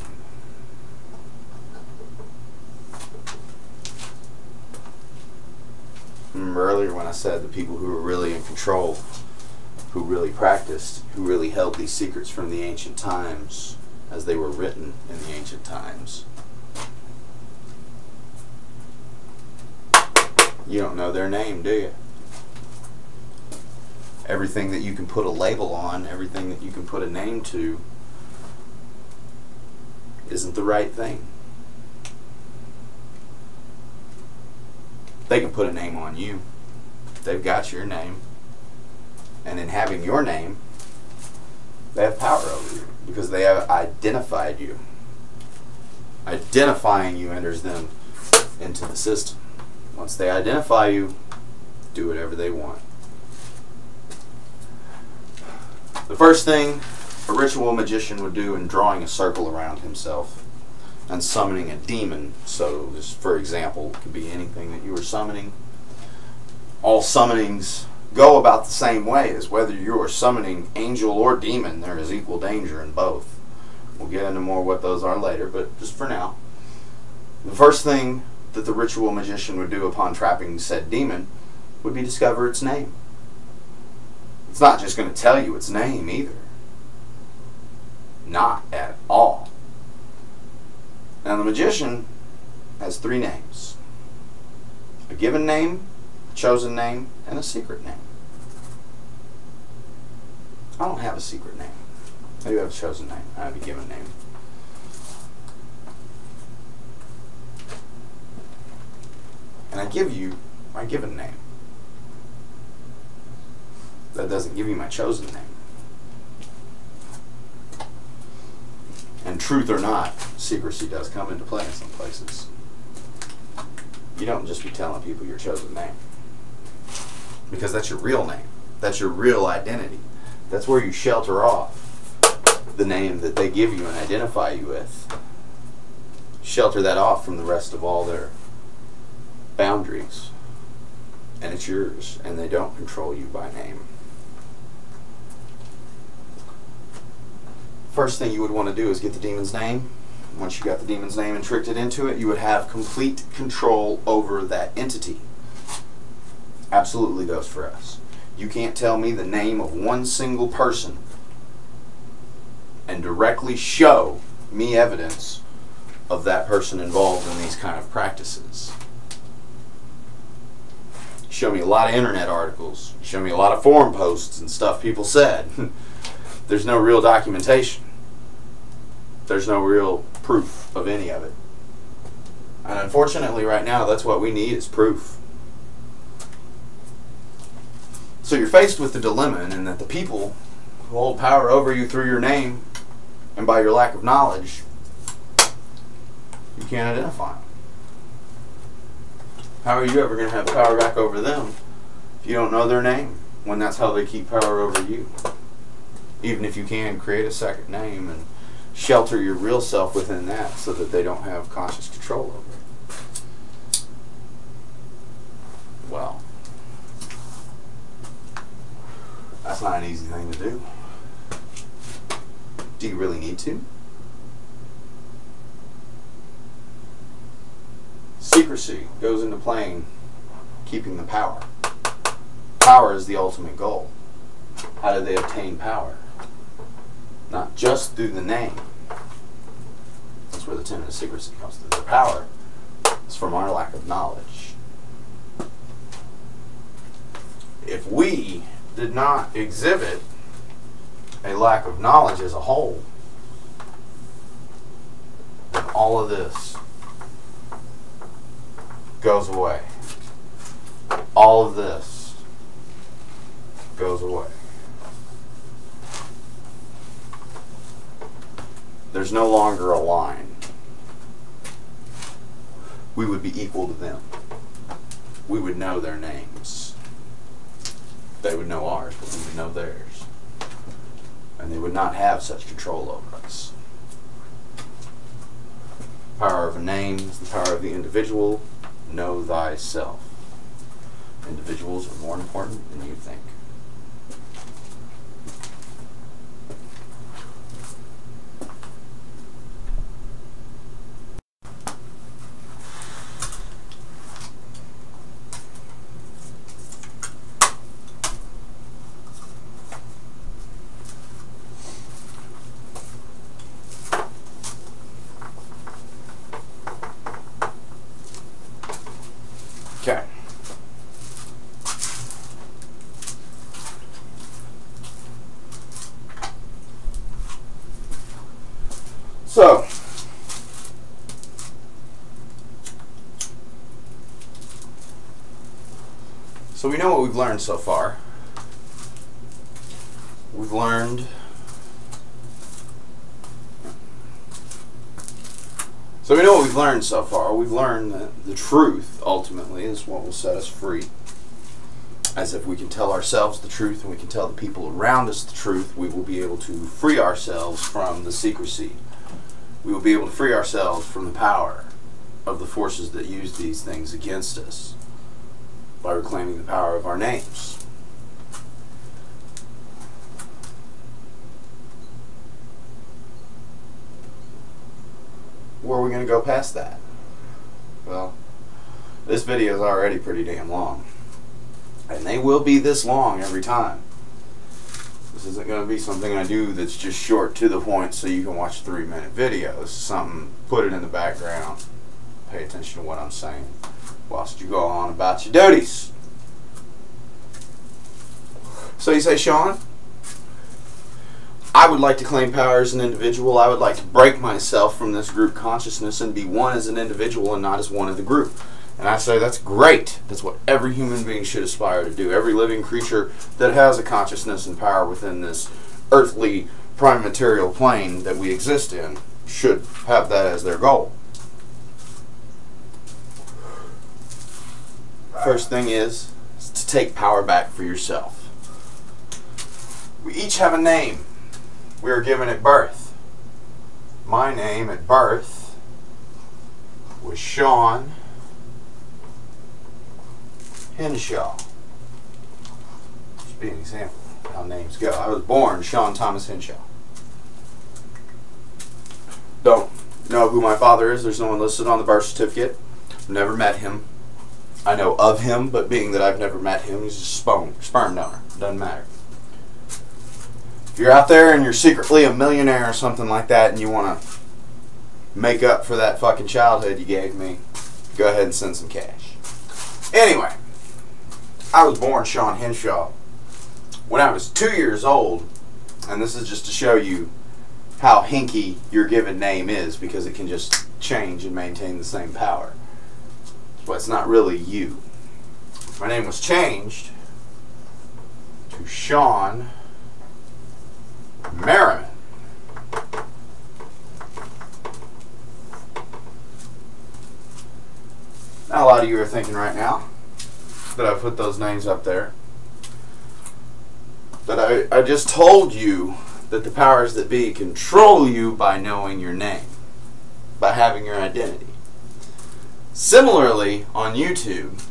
Remember earlier when I said the people who were really in control, who really practiced, who really held these secrets from the ancient times as they were written in the ancient times. You don't know their name, do you? Everything that you can put a label on, everything that you can put a name to, isn't the right thing. They can put a name on you. They've got your name. And in having your name, they have power over you because they have identified you. Identifying you enters them into the system. Once they identify you, do whatever they want. The first thing a ritual magician would do in drawing a circle around himself and summoning a demon, so just for example, it could be anything that you were summoning. All summonings go about the same way, as whether you are summoning angel or demon, there is equal danger in both. We'll get into more what those are later, but just for now. The first thing that the ritual magician would do upon trapping said demon would be discover its name. It's not just going to tell you its name either. Not at all. Now the magician has 3 names. A given name, a chosen name, and a secret name. I don't have a secret name. I do have a chosen name. I have a given name. And I give you my given name. That doesn't give you my chosen name. And truth or not, secrecy does come into play in some places. You don't just be telling people your chosen name. Because that's your real name. That's your real identity. That's where you shelter off the name that they give you and identify you with. Shelter that off from the rest of all their boundaries. And it's yours. And they don't control you by name. First thing you would want to do is get the demon's name. Once you got the demon's name and tricked it into it, you would have complete control over that entity. Absolutely goes for us. You can't tell me the name of one single person and directly show me evidence of that person involved in these kind of practices. Show me a lot of internet articles. Show me a lot of forum posts and stuff people said. There's no real documentation. There's no real proof of any of it. And unfortunately right now, that's what we need is proof. So you're faced with the dilemma in that the people who hold power over you through your name and by your lack of knowledge, you can't identify them. How are you ever going to have power back over them if you don't know their name, when that's how they keep power over you? Even if you can create a second name and shelter your real self within that so that they don't have conscious control over it. Well, that's not an easy thing to do. Do you really need to? Secrecy goes into playing keeping the power. Power is the ultimate goal. How do they obtain power? Not just through the name. That's where the tenet of secrecy comes through. Their power is from our lack of knowledge. If we did not exhibit a lack of knowledge as a whole, then all of this goes away. All of this goes away. There's no longer a line. We would be equal to them. We would know their names. They would know ours, but we would know theirs. And they would not have such control over us. Power of a name is the power of the individual. Know thyself. Individuals are more important than you think. Okay. So we know what we've learned so far. We've learned So we know what we've learned so far. We've learned that the truth, ultimately, is what will set us free. As if we can tell ourselves the truth and we can tell the people around us the truth, we will be able to free ourselves from the secrecy. We will be able to free ourselves from the power of the forces that use these things against us by reclaiming the power of our names. Where are we going to go past that? Well, this video is already pretty damn long. And they will be this long every time. This isn't going to be something I do that's just short to the point so you can watch a 3-minute video. This is something, put it in the background. Pay attention to what I'm saying whilst you go on about your duties. So you say, Sean, I would like to claim power as an individual. I would like to break myself from this group consciousness and be one as an individual and not as one of the group. And I say that's great. That's what every human being should aspire to do. Every living creature that has a consciousness and power within this earthly prime material plane that we exist in should have that as their goal. First thing is to take power back for yourself. We each have a name. We are given at birth. My name at birth was Sean Henshaw. Just be an example of how names go. I was born Sean Thomas Henshaw. Don't know who my father is. There's no one listed on the birth certificate. Never met him. I know of him, but being that I've never met him, he's just a sperm donor. Doesn't matter. If you're out there and you're secretly a millionaire or something like that and you want to make up for that fucking childhood you gave me, go ahead and send some cash. Anyway, I was born Sean Henshaw when I was 2 years old, and this is just to show you how hinky your given name is, because it can just change and maintain the same power. But it's not really you. My name was changed to Sean Merriman. Now, a lot lot of you are thinking right now that I put those names up there. But I just told you that the powers that be control you by knowing your name, by having your identity. Similarly, on YouTube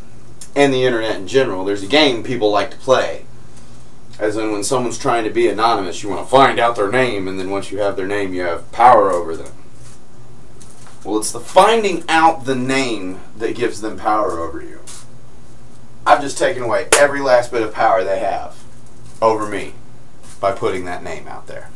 and the internet in general, there's a game people like to play. As in, when someone's trying to be anonymous, you want to find out their name, and then once you have their name, you have power over them. Well, it's the finding out the name that gives them power over you. I've just taken away every last bit of power they have over me by putting that name out there.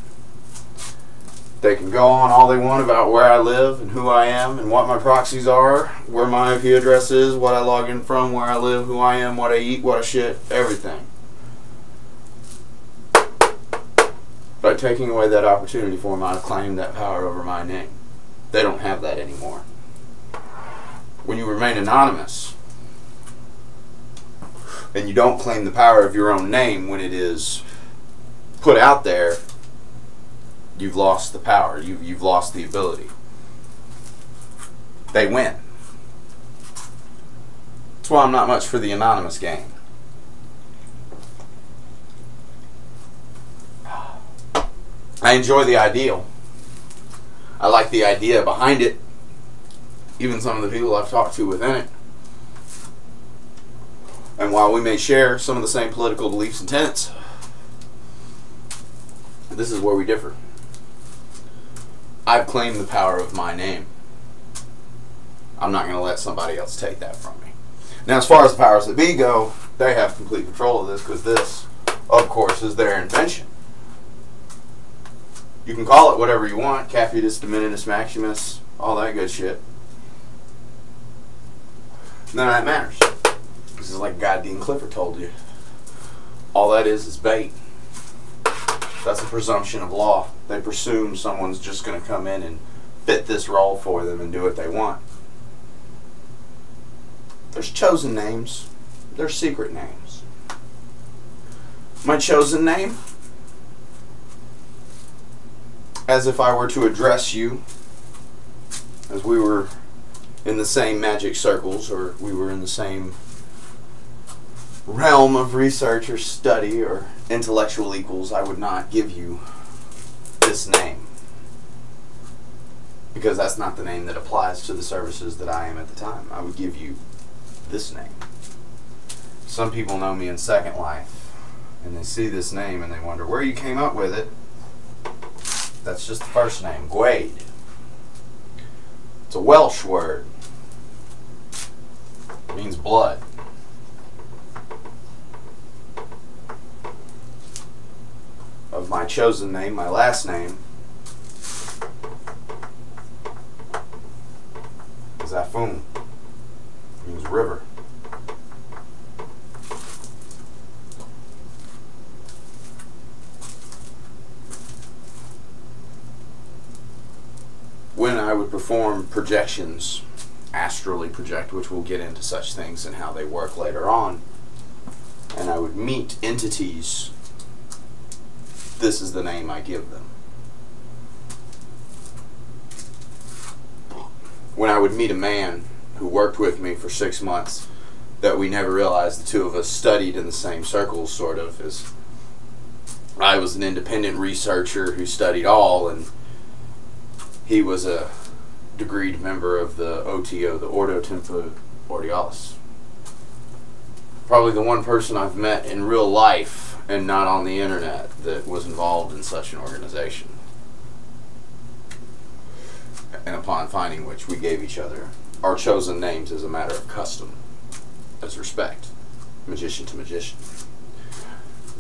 They can go on all they want about where I live and who I am and what my proxies are, where my IP address is, what I log in from, where I live, who I am, what I eat, what I shit, everything. By taking away that opportunity for them, I've claimed that power over my name. They don't have that anymore. When you remain anonymous and you don't claim the power of your own name when it is put out there, you've lost the power. You've lost the ability. They win. That's why I'm not much for the anonymous game. I enjoy the ideal. I like the idea behind it. Even some of the people I've talked to within it. And while we may share some of the same political beliefs and tenets, this is where we differ. I've claimed the power of my name. I'm not going to let somebody else take that from me. Now, as far as the powers that be go, they have complete control of this, because this, of course, is their invention. You can call it whatever you want, Capitis, Dominus Maximus, all that good shit. None of that matters. This is like God Dean Clifford told you. All that is bait. That's a presumption of law. They presume someone's just going to come in and fit this role for them and do what they want. There's chosen names. There's secret names. My chosen name, as if I were to address you, as we were in the same magic circles, or we were in the same realm of research or study or intellectual equals, I would not give you this name, because that's not the name that applies to the services that I am at the time. I would give you this name. Some people know me in Second Life, and they see this name and they wonder where you came up with it. That's just the first name, Gwade. It's a Welsh word. It means blood. Of my chosen name, my last name, is Afun. It means river. When I would perform projections, astrally project, which we'll get into such things and how they work later on, and I would meet entities, this is the name I give them. When I would meet a man who worked with me for 6 months that we never realized the two of us studied in the same circles, sort of, as I was an independent researcher who studied all, and he was a degreed member of the OTO, the Ordo Templi Orialis. Probably the one person I've met in real life and not on the internet that was involved in such an organization. And upon finding which, we gave each other our chosen names as a matter of custom, as respect, magician to magician.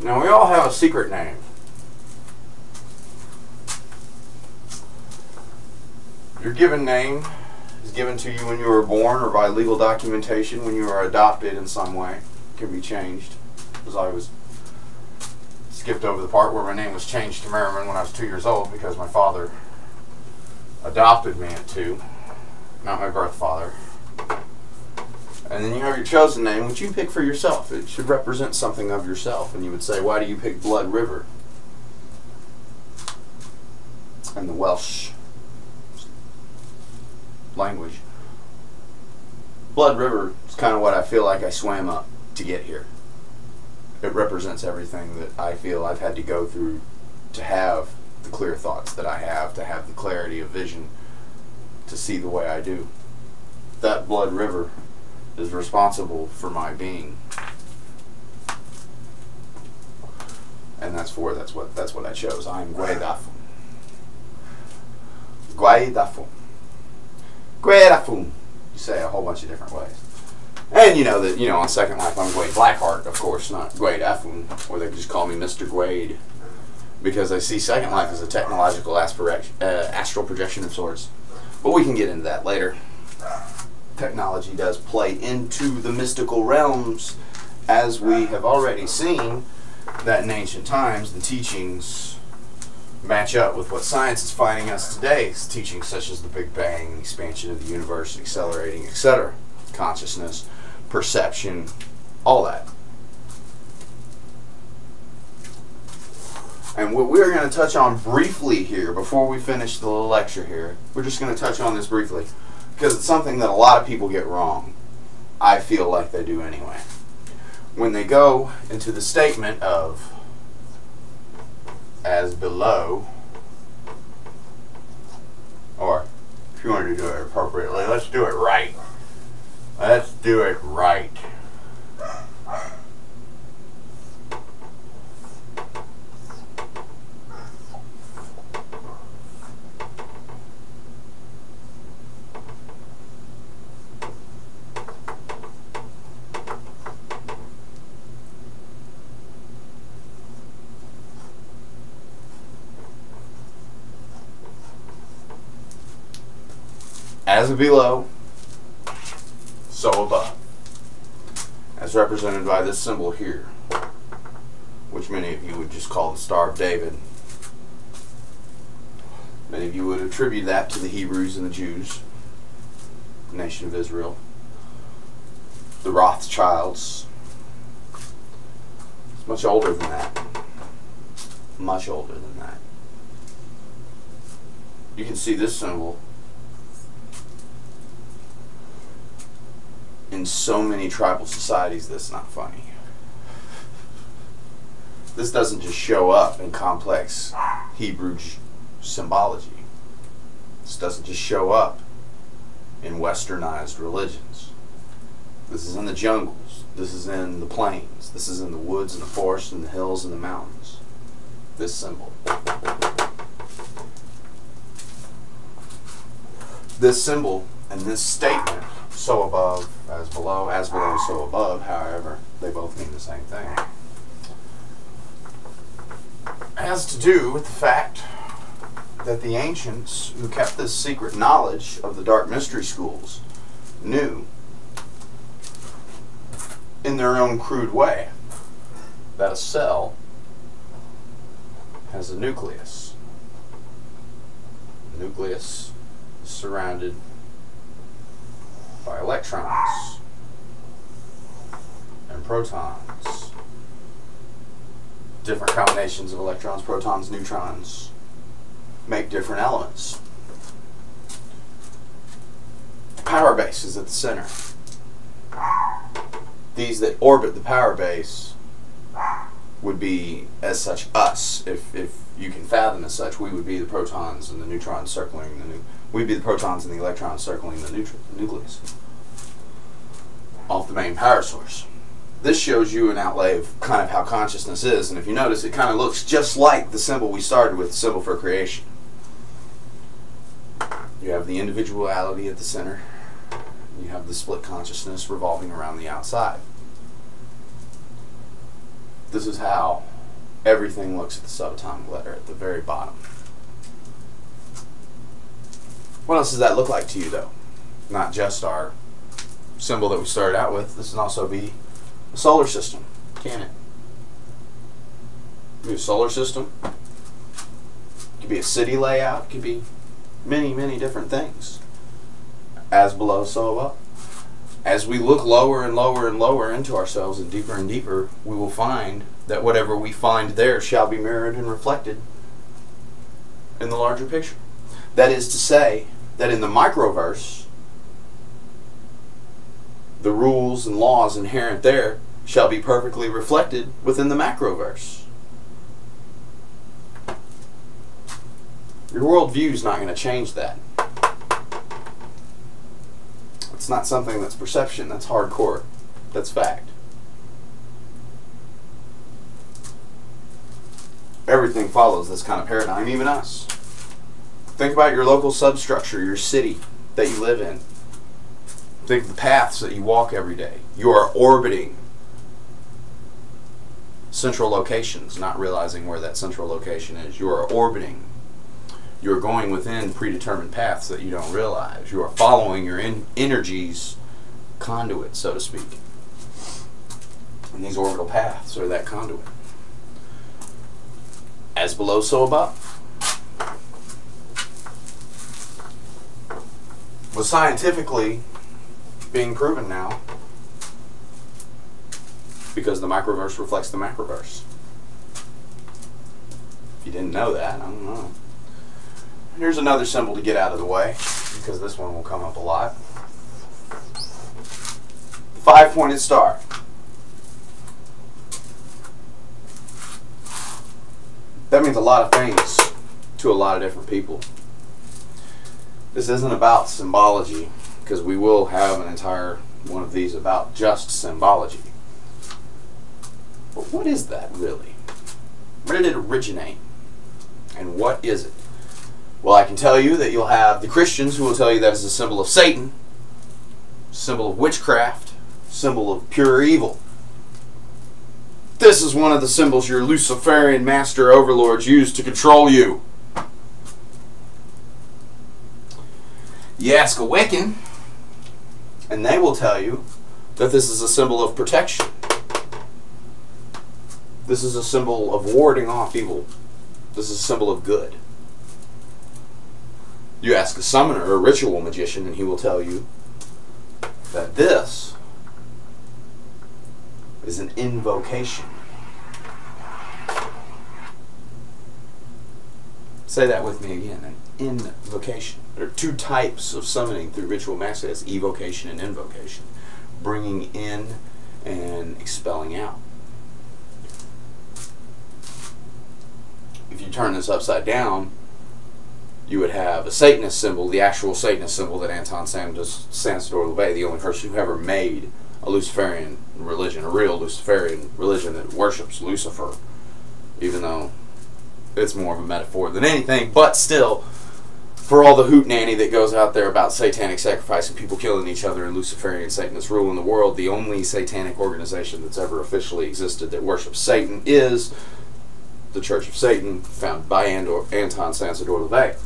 Now, we all have a secret name. Your given name is given to you when you were born, or by legal documentation when you were adopted in some way. It can be changed, because I was skipped over the part where my name was changed to Merriman when I was 2 years old, because my father adopted me at 2, not my birth father. And then you have your chosen name, which you pick for yourself. It should represent something of yourself, and you would say, why do you pick Blood River? And the Welsh language. Blood River is kind of what I feel like I swam up to get here. It represents everything that I feel I've had to go through to have the clear thoughts that I have, to have the clarity of vision, to see the way I do. That Blood River is responsible for my being. And that's what I chose. I'm Guaidafum. Guaidafum. Guaidafum. You say a whole bunch of different ways. And you know that, on Second Life I'm Guade Blackheart, of course, not Guaidafum, or they just call me Mr. Guade. Because I see Second Life as a technological astral projection of sorts. But we can get into that later. Technology does play into the mystical realms, as we have already seen that in ancient times the teachings match up with what science is finding us today. Teachings such as the Big Bang, expansion of the universe, accelerating, etc. Consciousness, perception, all that. And what we're going to touch on briefly here, before we finish the lecture here, we're just going to touch on this briefly, because it's something that a lot of people get wrong. I feel like they do anyway. When they go into the statement of as below, or if you want to do it appropriately, let's do it right. Let's do it right. As below, so above, as represented by this symbol here, which many of you would just call the Star of David. Many of you would attribute that to the Hebrews and the Jews, the nation of Israel, the Rothschilds. It's much older than that. Much older than that. You can see this symbol in so many tribal societies that's not funny. This doesn't just show up in complex Hebrew symbology. This doesn't just show up in westernized religions. This is in the jungles. This is in the plains. This is in the woods and the forests and the hills and the mountains. This symbol. This symbol and this statement, so above, as below, so above, however, they both mean the same thing, has to do with the fact that the ancients who kept this secret knowledge of the dark mystery schools knew, in their own crude way, that a cell has a nucleus. The nucleus is surrounded by electrons and protons. Different combinations of electrons, protons, neutrons make different elements. The power base is at the center. These that orbit the power base would be, as such, us. If you can fathom as such, we would be the protons and the neutrons circling the we'd be the protons and the electrons circling the nucleus off the main power source. This shows you an outlay of kind of how consciousness is, and if you notice, it kind of looks just like the symbol we started with, the symbol for creation. You have the individuality at the center. You have the split consciousness revolving around the outside. This is how everything looks at the subatomic letter at the very bottom. What else does that look like to you, though? Not just our symbol that we started out with. This can also be a solar system, can it? It could be a solar system. It could be a city layout. It could be many, many different things. As below, so above. As we look lower and lower and lower into ourselves and deeper, we will find that whatever we find there shall be mirrored and reflected in the larger picture. That is to say, that in the microverse, the rules and laws inherent there shall be perfectly reflected within the macroverse. Your worldview is not going to change that. It's not something that's perception, that's hardcore, that's fact. Everything follows this kind of paradigm, even us. Think about your local substructure, your city that you live in. Think of the paths that you walk every day. You are orbiting central locations, not realizing where that central location is. You are orbiting. You are going within predetermined paths that you don't realize. You are following your energy's conduit, so to speak. And these orbital paths are that conduit. As below, so above. Well, scientifically being proven now, because the microverse reflects the macroverse. If you didn't know that, I don't know. Here's another symbol to get out of the way, because this one will come up a lot. The 5-pointed star. That means a lot of things to a lot of different people. This isn't about symbology, because we will have an entire one of these about just symbology. But what is that really? Where did it originate? And what is it? Well, I can tell you that you'll have the Christians who will tell you that is a symbol of Satan, symbol of witchcraft, symbol of pure evil. This is one of the symbols your Luciferian master overlords use to control you. You ask a Wiccan, and they will tell you that this is a symbol of protection. This is a symbol of warding off evil. This is a symbol of good. You ask a summoner or a ritual magician, and he will tell you that this is an invocation. Say that with me again, an invocation. There are two types of summoning through ritual magic. That's evocation and invocation. Bringing in and expelling out. If you turn this upside down, you would have a Satanist symbol, the actual Satanist symbol that Anton Sansador LaVey, the only person who ever made a Luciferian religion, a real Luciferian religion that worships Lucifer, even though it's more of a metaphor than anything, but still, for all the hootenanny that goes out there about satanic sacrifice and people killing each other and Luciferian Satanists ruling the world, the only satanic organization that's ever officially existed that worships Satan is the Church of Satan, founded by Anton Sansador LaVey.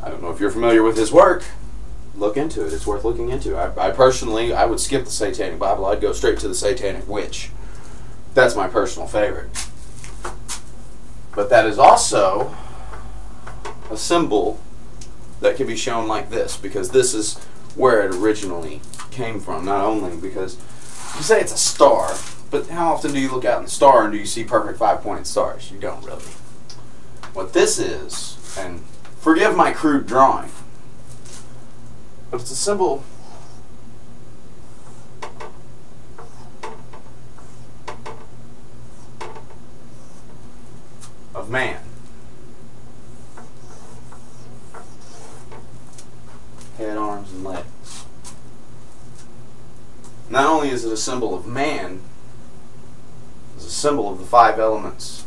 I don't know if you're familiar with his work. Look into it. It's worth looking into. I personally, I would skip the Satanic Bible. I'd go straight to the Satanic Witch. That's my personal favorite. But that is also a symbol that can be shown like this, because this is where it originally came from. Not only because you say it's a star, but how often do you look out in the star and do you see perfect 5-pointed stars? You don't really. What this is, and forgive my crude drawing, but it's a symbol of man. Head, arms, and legs. Not only is it a symbol of man, it's a symbol of the 5 elements.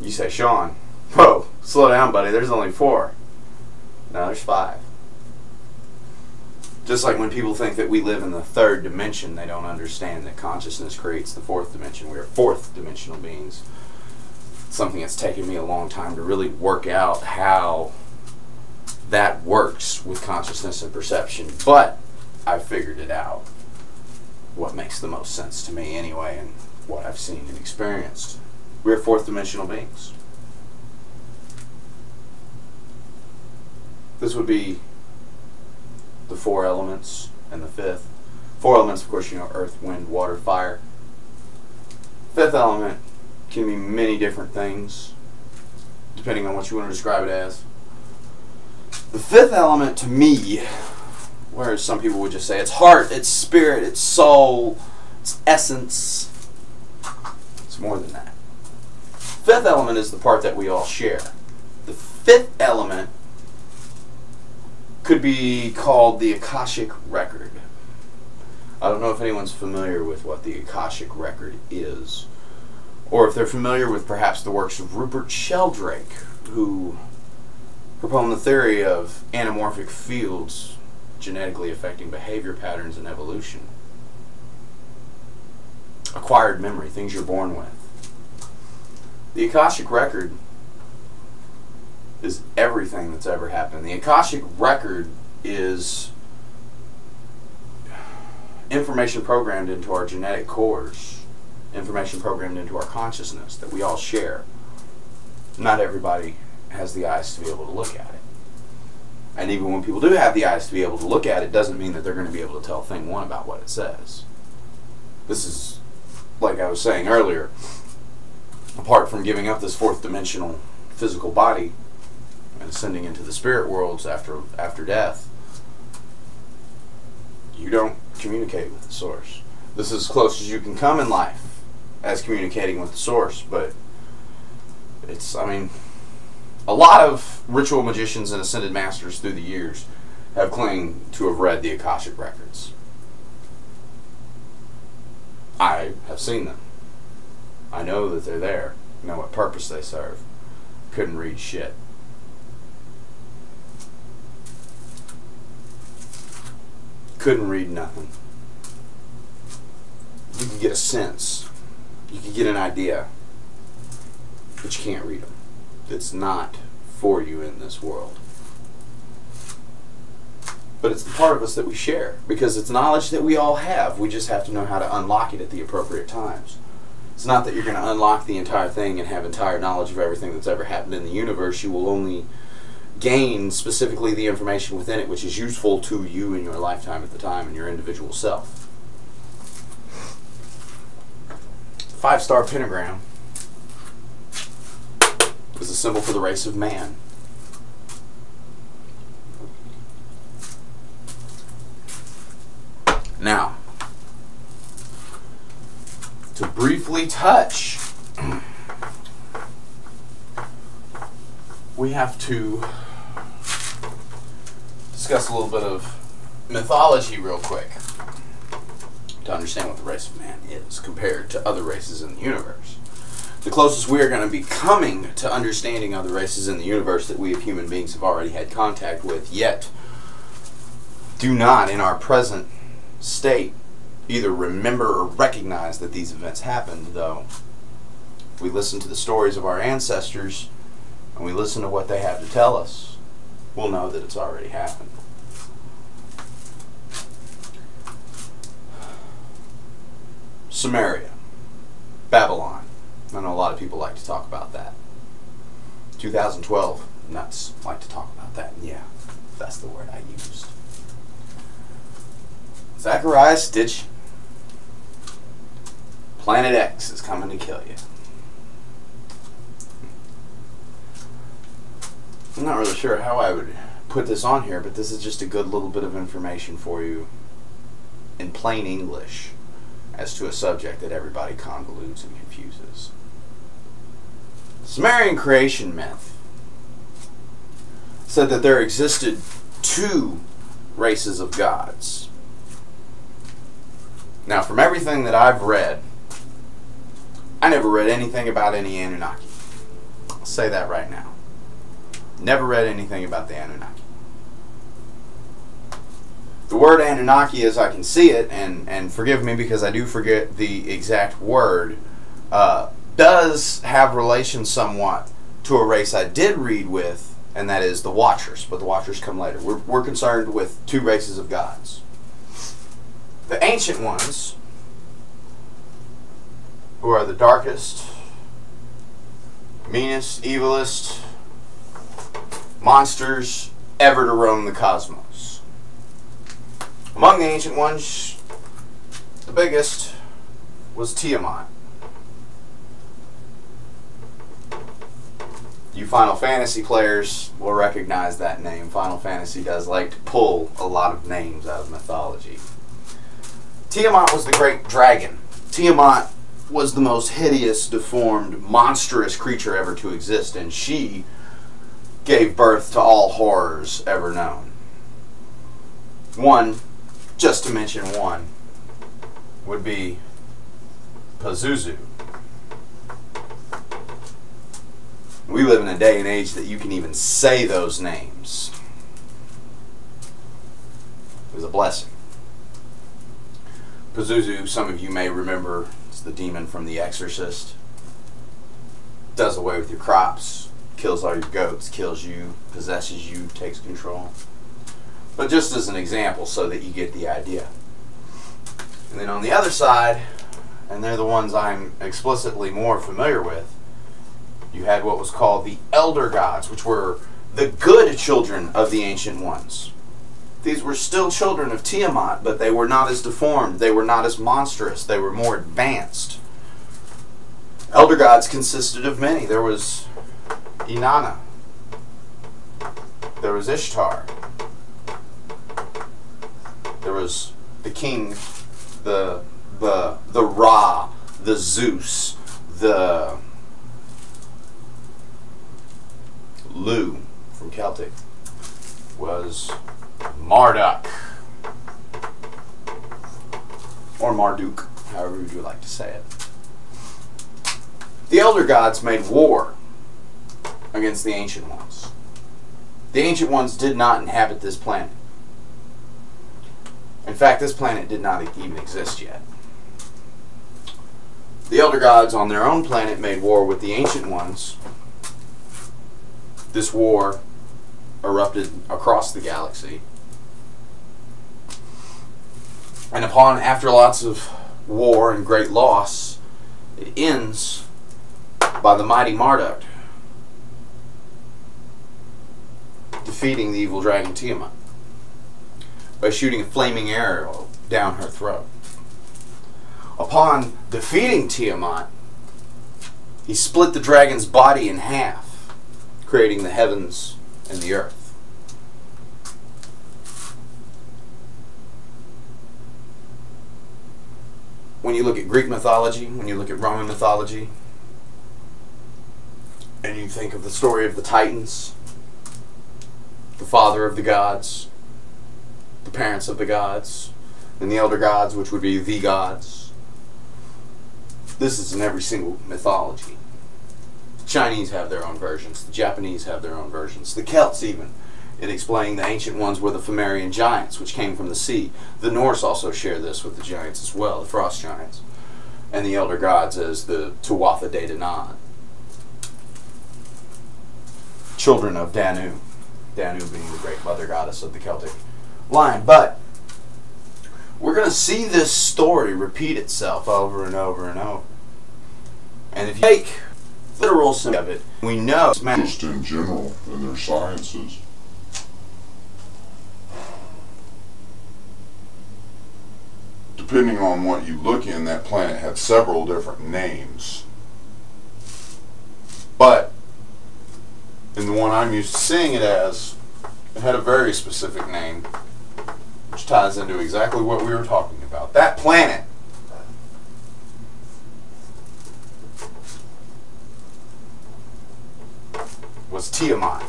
You say, Sean, whoa, slow down, buddy, there's only 4. No, there's 5. Just like when people think that we live in the 3rd dimension, they don't understand that consciousness creates the 4th dimension. We are 4th dimensional beings. It's something that's taken me a long time to really work out how that works with consciousness and perception, but I've figured it out. What makes the most sense to me anyway, and what I've seen and experienced. We're 4th dimensional beings. This would be the 4 elements and the 5th. 4 elements, of course, you know, earth, wind, water, fire. 5th element can be many different things, depending on what you want to describe it as. The 5th element, to me, Whereas some people would just say it's heart, it's spirit, it's soul, it's essence. It's more than that. Fifth element is the part that we all share. The fifth element could be called the Akashic Record. I don't know if anyone's familiar with what the Akashic Record is, or if they're familiar with perhaps the works of Rupert Sheldrake, who proponed the theory of anamorphic fields genetically affecting behavior patterns and evolution. Acquired memory, things you're born with. The Akashic Record is everything that's ever happened. The Akashic Record is information programmed into our genetic cores, information programmed into our consciousness that we all share. Not everybody has the eyes to be able to look at it. And even when people do have the eyes to be able to look at it, doesn't mean that they're going to be able to tell thing one about what it says. This is, like I was saying earlier, apart from giving up this fourth dimensional physical body and ascending into the spirit worlds after death, you don't communicate with the source. This is as close as you can come in life as communicating with the source, but it's, I mean, a lot of ritual magicians and ascended masters through the years have claimed to have read the Akashic records. I have seen them. I know that they're there. I know what purpose they serve. Couldn't read shit. Couldn't read nothing. You could get a sense. You could get an idea. But you can't read them. It's not for you in this world. But it's the part of us that we share, because it's knowledge that we all have. We just have to know how to unlock it at the appropriate times. It's not that you're going to unlock the entire thing and have entire knowledge of everything that's ever happened in the universe. You will only gain specifically the information within it which is useful to you in your lifetime at the time and your individual self. 5-star pentagram is a symbol for the race of man. Now, to briefly touch, we have to discuss a little bit of mythology real quick to understand what the race of man is compared to other races in the universe. The closest we are going to be coming to understanding other races in the universe that we as human beings have already had contact with, yet do not in our present state either remember or recognize that these events happened, though we listen to the stories of our ancestors and we listen to what they have to tell us, we'll know that it's already happened. Sumeria, Babylon. I know a lot of people like to talk about that. 2012 nuts like to talk about that. Yeah, that's the word I used. Zachariah Stitch. Planet X is coming to kill you. I'm not really sure how I would put this on here, but this is just a good little bit of information for you in plain English as to a subject that everybody convolutes and confuses. Sumerian creation myth said that there existed 2 races of gods. Now, from everything that I've read, I never read anything about any Anunnaki. I'll say that right now. Never read anything about the Anunnaki. The word Anunnaki, as I can see it, and forgive me because I do forget the exact word, does have relation somewhat to a race I did read with, and that is the Watchers, but the Watchers come later. We're concerned with 2 races of gods. The ancient ones, who are the darkest, meanest, evilest monsters ever to roam the cosmos. Among the ancient ones, the biggest was Tiamat. You Final Fantasy players will recognize that name. Final Fantasy does like to pull a lot of names out of mythology. Tiamat was the great dragon. Tiamat was the most hideous, deformed, monstrous creature ever to exist, and she gave birth to all horrors ever known. One, just to mention one, would be Pazuzu. We live in a day and age that you can even say those names. It was a blessing. Pazuzu, some of you may remember, is the demon from The Exorcist. Does away with your crops, kills all your goats, kills you, possesses you, takes control. But just as an example so that you get the idea. And then on the other side, and they're the ones I'm explicitly more familiar with, you had what was called the Elder Gods, which were the good children of the Ancient Ones. These were still children of Tiamat, but they were not as deformed, they were not as monstrous, they were more advanced. Elder Gods consisted of many. There was Inanna, there was Ishtar, there was the king, the Ra, the Zeus, the Lu from Celtic, was Marduk, or Marduk, however you like to say it. The Elder Gods made war against the Ancient Ones. The Ancient Ones did not inhabit this planet. In fact, this planet did not even exist yet. The Elder Gods on their own planet made war with the Ancient Ones. This war erupted across the galaxy. And after lots of war and great loss, it ends by the mighty Marduk defeating the evil dragon Tiamat by shooting a flaming arrow down her throat. Upon defeating Tiamat, he split the dragon's body in half, creating the heavens and the earth. When you look at Greek mythology, when you look at Roman mythology, and you think of the story of the Titans, the father of the gods, the parents of the gods, and the Elder Gods, which would be the gods, this is in every single mythology. The Chinese have their own versions. The Japanese have their own versions. The Celts even, in explaining the Ancient Ones were the Pthumerian giants, which came from the sea. The Norse also share this with the giants as well, the frost giants. And the Elder Gods as the Tuatha De Danann, children of Danu. Danu being the great mother goddess of the Celtic line. But we're going to see this story repeat itself over and over and over. And if you take literal sense of it, we know just in general in their sciences. Depending on what you look in, that planet had several different names. But in the one I'm used to seeing it as, it had a very specific name, which ties into exactly what we were talking about. That planet was Tiamat.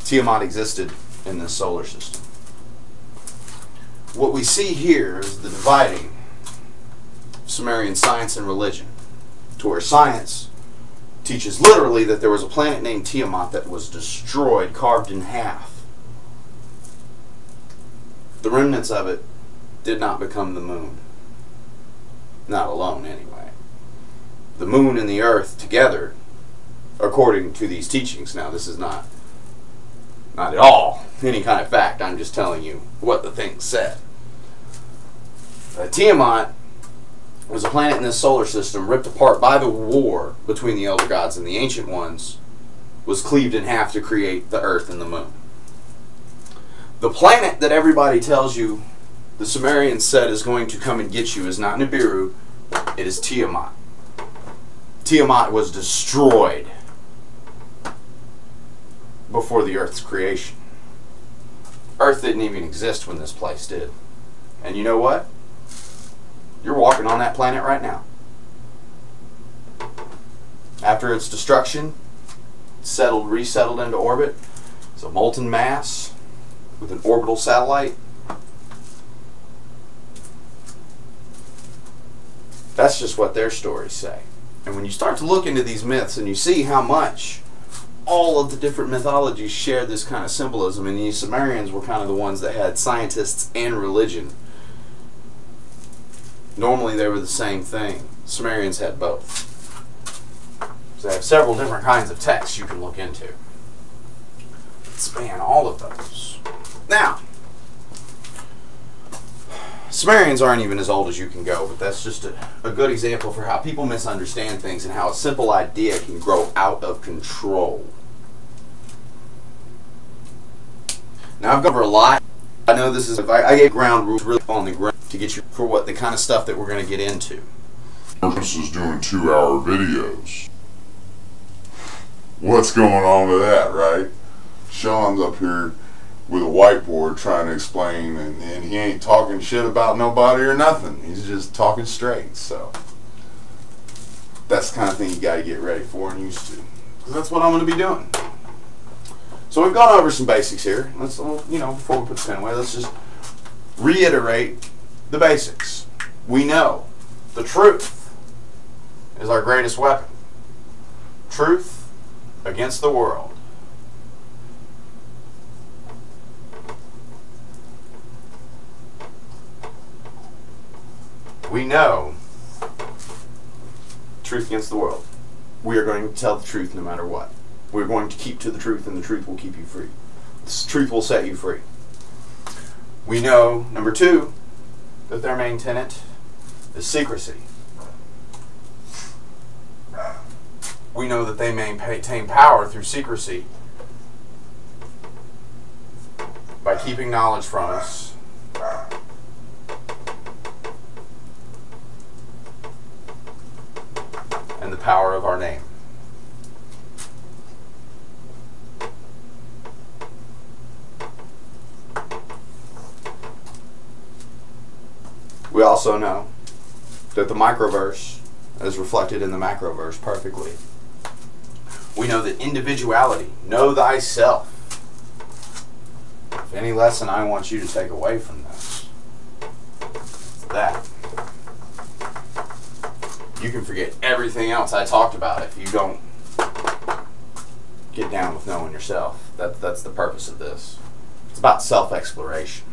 Tiamat existed in this solar system. What we see here is the dividing of Sumerian science and religion, to where science teaches literally that there was a planet named Tiamat that was destroyed, carved in half. The remnants of it did not become the moon. Not alone, anyway. The moon and the earth together, according to these teachings. Now, this is not at all any kind of fact. I'm just telling you what the thing said. Tiamat was a planet in this solar system ripped apart by the war between the Elder Gods and the Ancient Ones, was cleaved in half to create the earth and the moon. The planet that everybody tells you the Sumerians said is going to come and get you is not Nibiru, it is Tiamat. Tiamat was destroyed before the Earth's creation. Earth didn't even exist when this place did. And you know what? You're walking on that planet right now. After its destruction, resettled into orbit. It's a molten mass with an orbital satellite. That's just what their stories say. And when you start to look into these myths and you see how much all of the different mythologies share this kind of symbolism, and the Sumerians were kind of the ones that had scientists and religion. Normally they were the same thing. Sumerians had both. So they have several different kinds of texts you can look into that span all of those. Now, Sumerians aren't even as old as you can go, but that's just a good example for how people misunderstand things and how a simple idea can grow out of control. Now, I've gone over a lot. I know this is, I gave ground rules really on the ground to get you for what the kind of stuff that we're going to get into. This is doing 2-hour videos. What's going on with that, right? Sean's up here with a whiteboard trying to explain, and he ain't talking shit about nobody or nothing. He's just talking straight. So that's the kind of thing you got to get ready for and used to, because that's what I'm going to be doing. So we've gone over some basics here. Let's, you know, before we put the pen away, let's just reiterate the basics. We know the truth is our greatest weapon. Truth against the world. We know truth against the world. We are going to tell the truth no matter what. We're going to keep to the truth, and the truth will keep you free. This truth will set you free. We know, number 2, that their main tenet is secrecy. We know that they maintain power through secrecy by keeping knowledge from us, and the power of our name. We also know that the microverse is reflected in the macroverse perfectly. We know that individuality, know thyself. If any lesson I want you to take away from this, it's that. You can forget everything else I talked about if you don't get down with knowing yourself. That's the purpose of this. It's about self-exploration.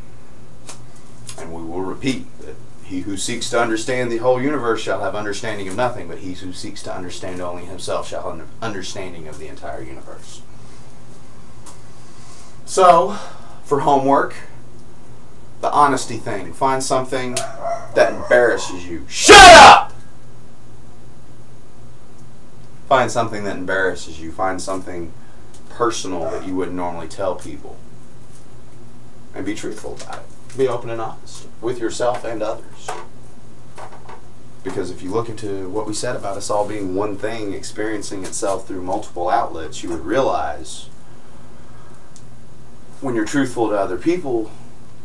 And we will repeat that he who seeks to understand the whole universe shall have understanding of nothing, but he who seeks to understand only himself shall have understanding of the entire universe. So, for homework, the honesty thing. Find something that embarrasses you. Shut up! Find something that embarrasses you. Find something personal that you wouldn't normally tell people. And be truthful about it. Be open and honest with yourself and others. Because if you look into what we said about us all being one thing, experiencing itself through multiple outlets, you would realize when you're truthful to other people,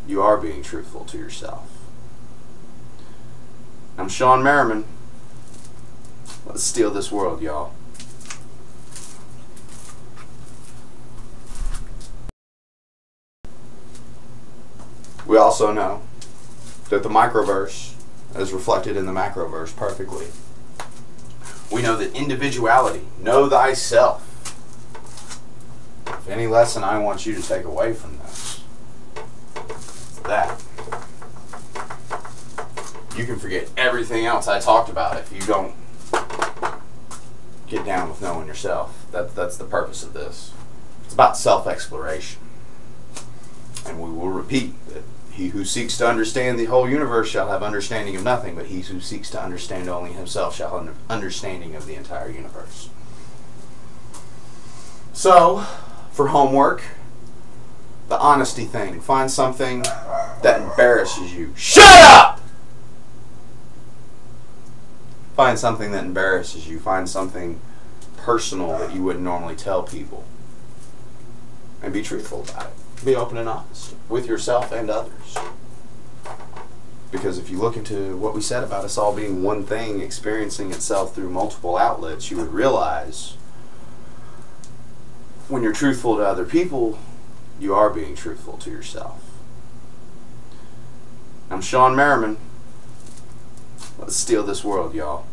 you are being truthful to yourself. I'm Sean Merriman. Let's steal this world, y'all. We also know that the microverse is reflected in the macroverse perfectly. We know that individuality, know thyself. If any lesson I want you to take away from this, it's that. You can forget everything else I talked about if you don't get down with knowing yourself. That's the purpose of this. It's about self-exploration. And we will repeat that he who seeks to understand the whole universe shall have understanding of nothing, but he who seeks to understand only himself shall have understanding of the entire universe. So, for homework, the honesty thing. Find something that embarrasses you. Shut up! Find something that embarrasses you. Find something personal that you wouldn't normally tell people. And be truthful about it. Be open and honest with yourself and others. Because if you look into what we said about us all being one thing, experiencing itself through multiple outlets, you would realize when you're truthful to other people, you are being truthful to yourself. I'm Sean Merriman. Let's steal this world, y'all.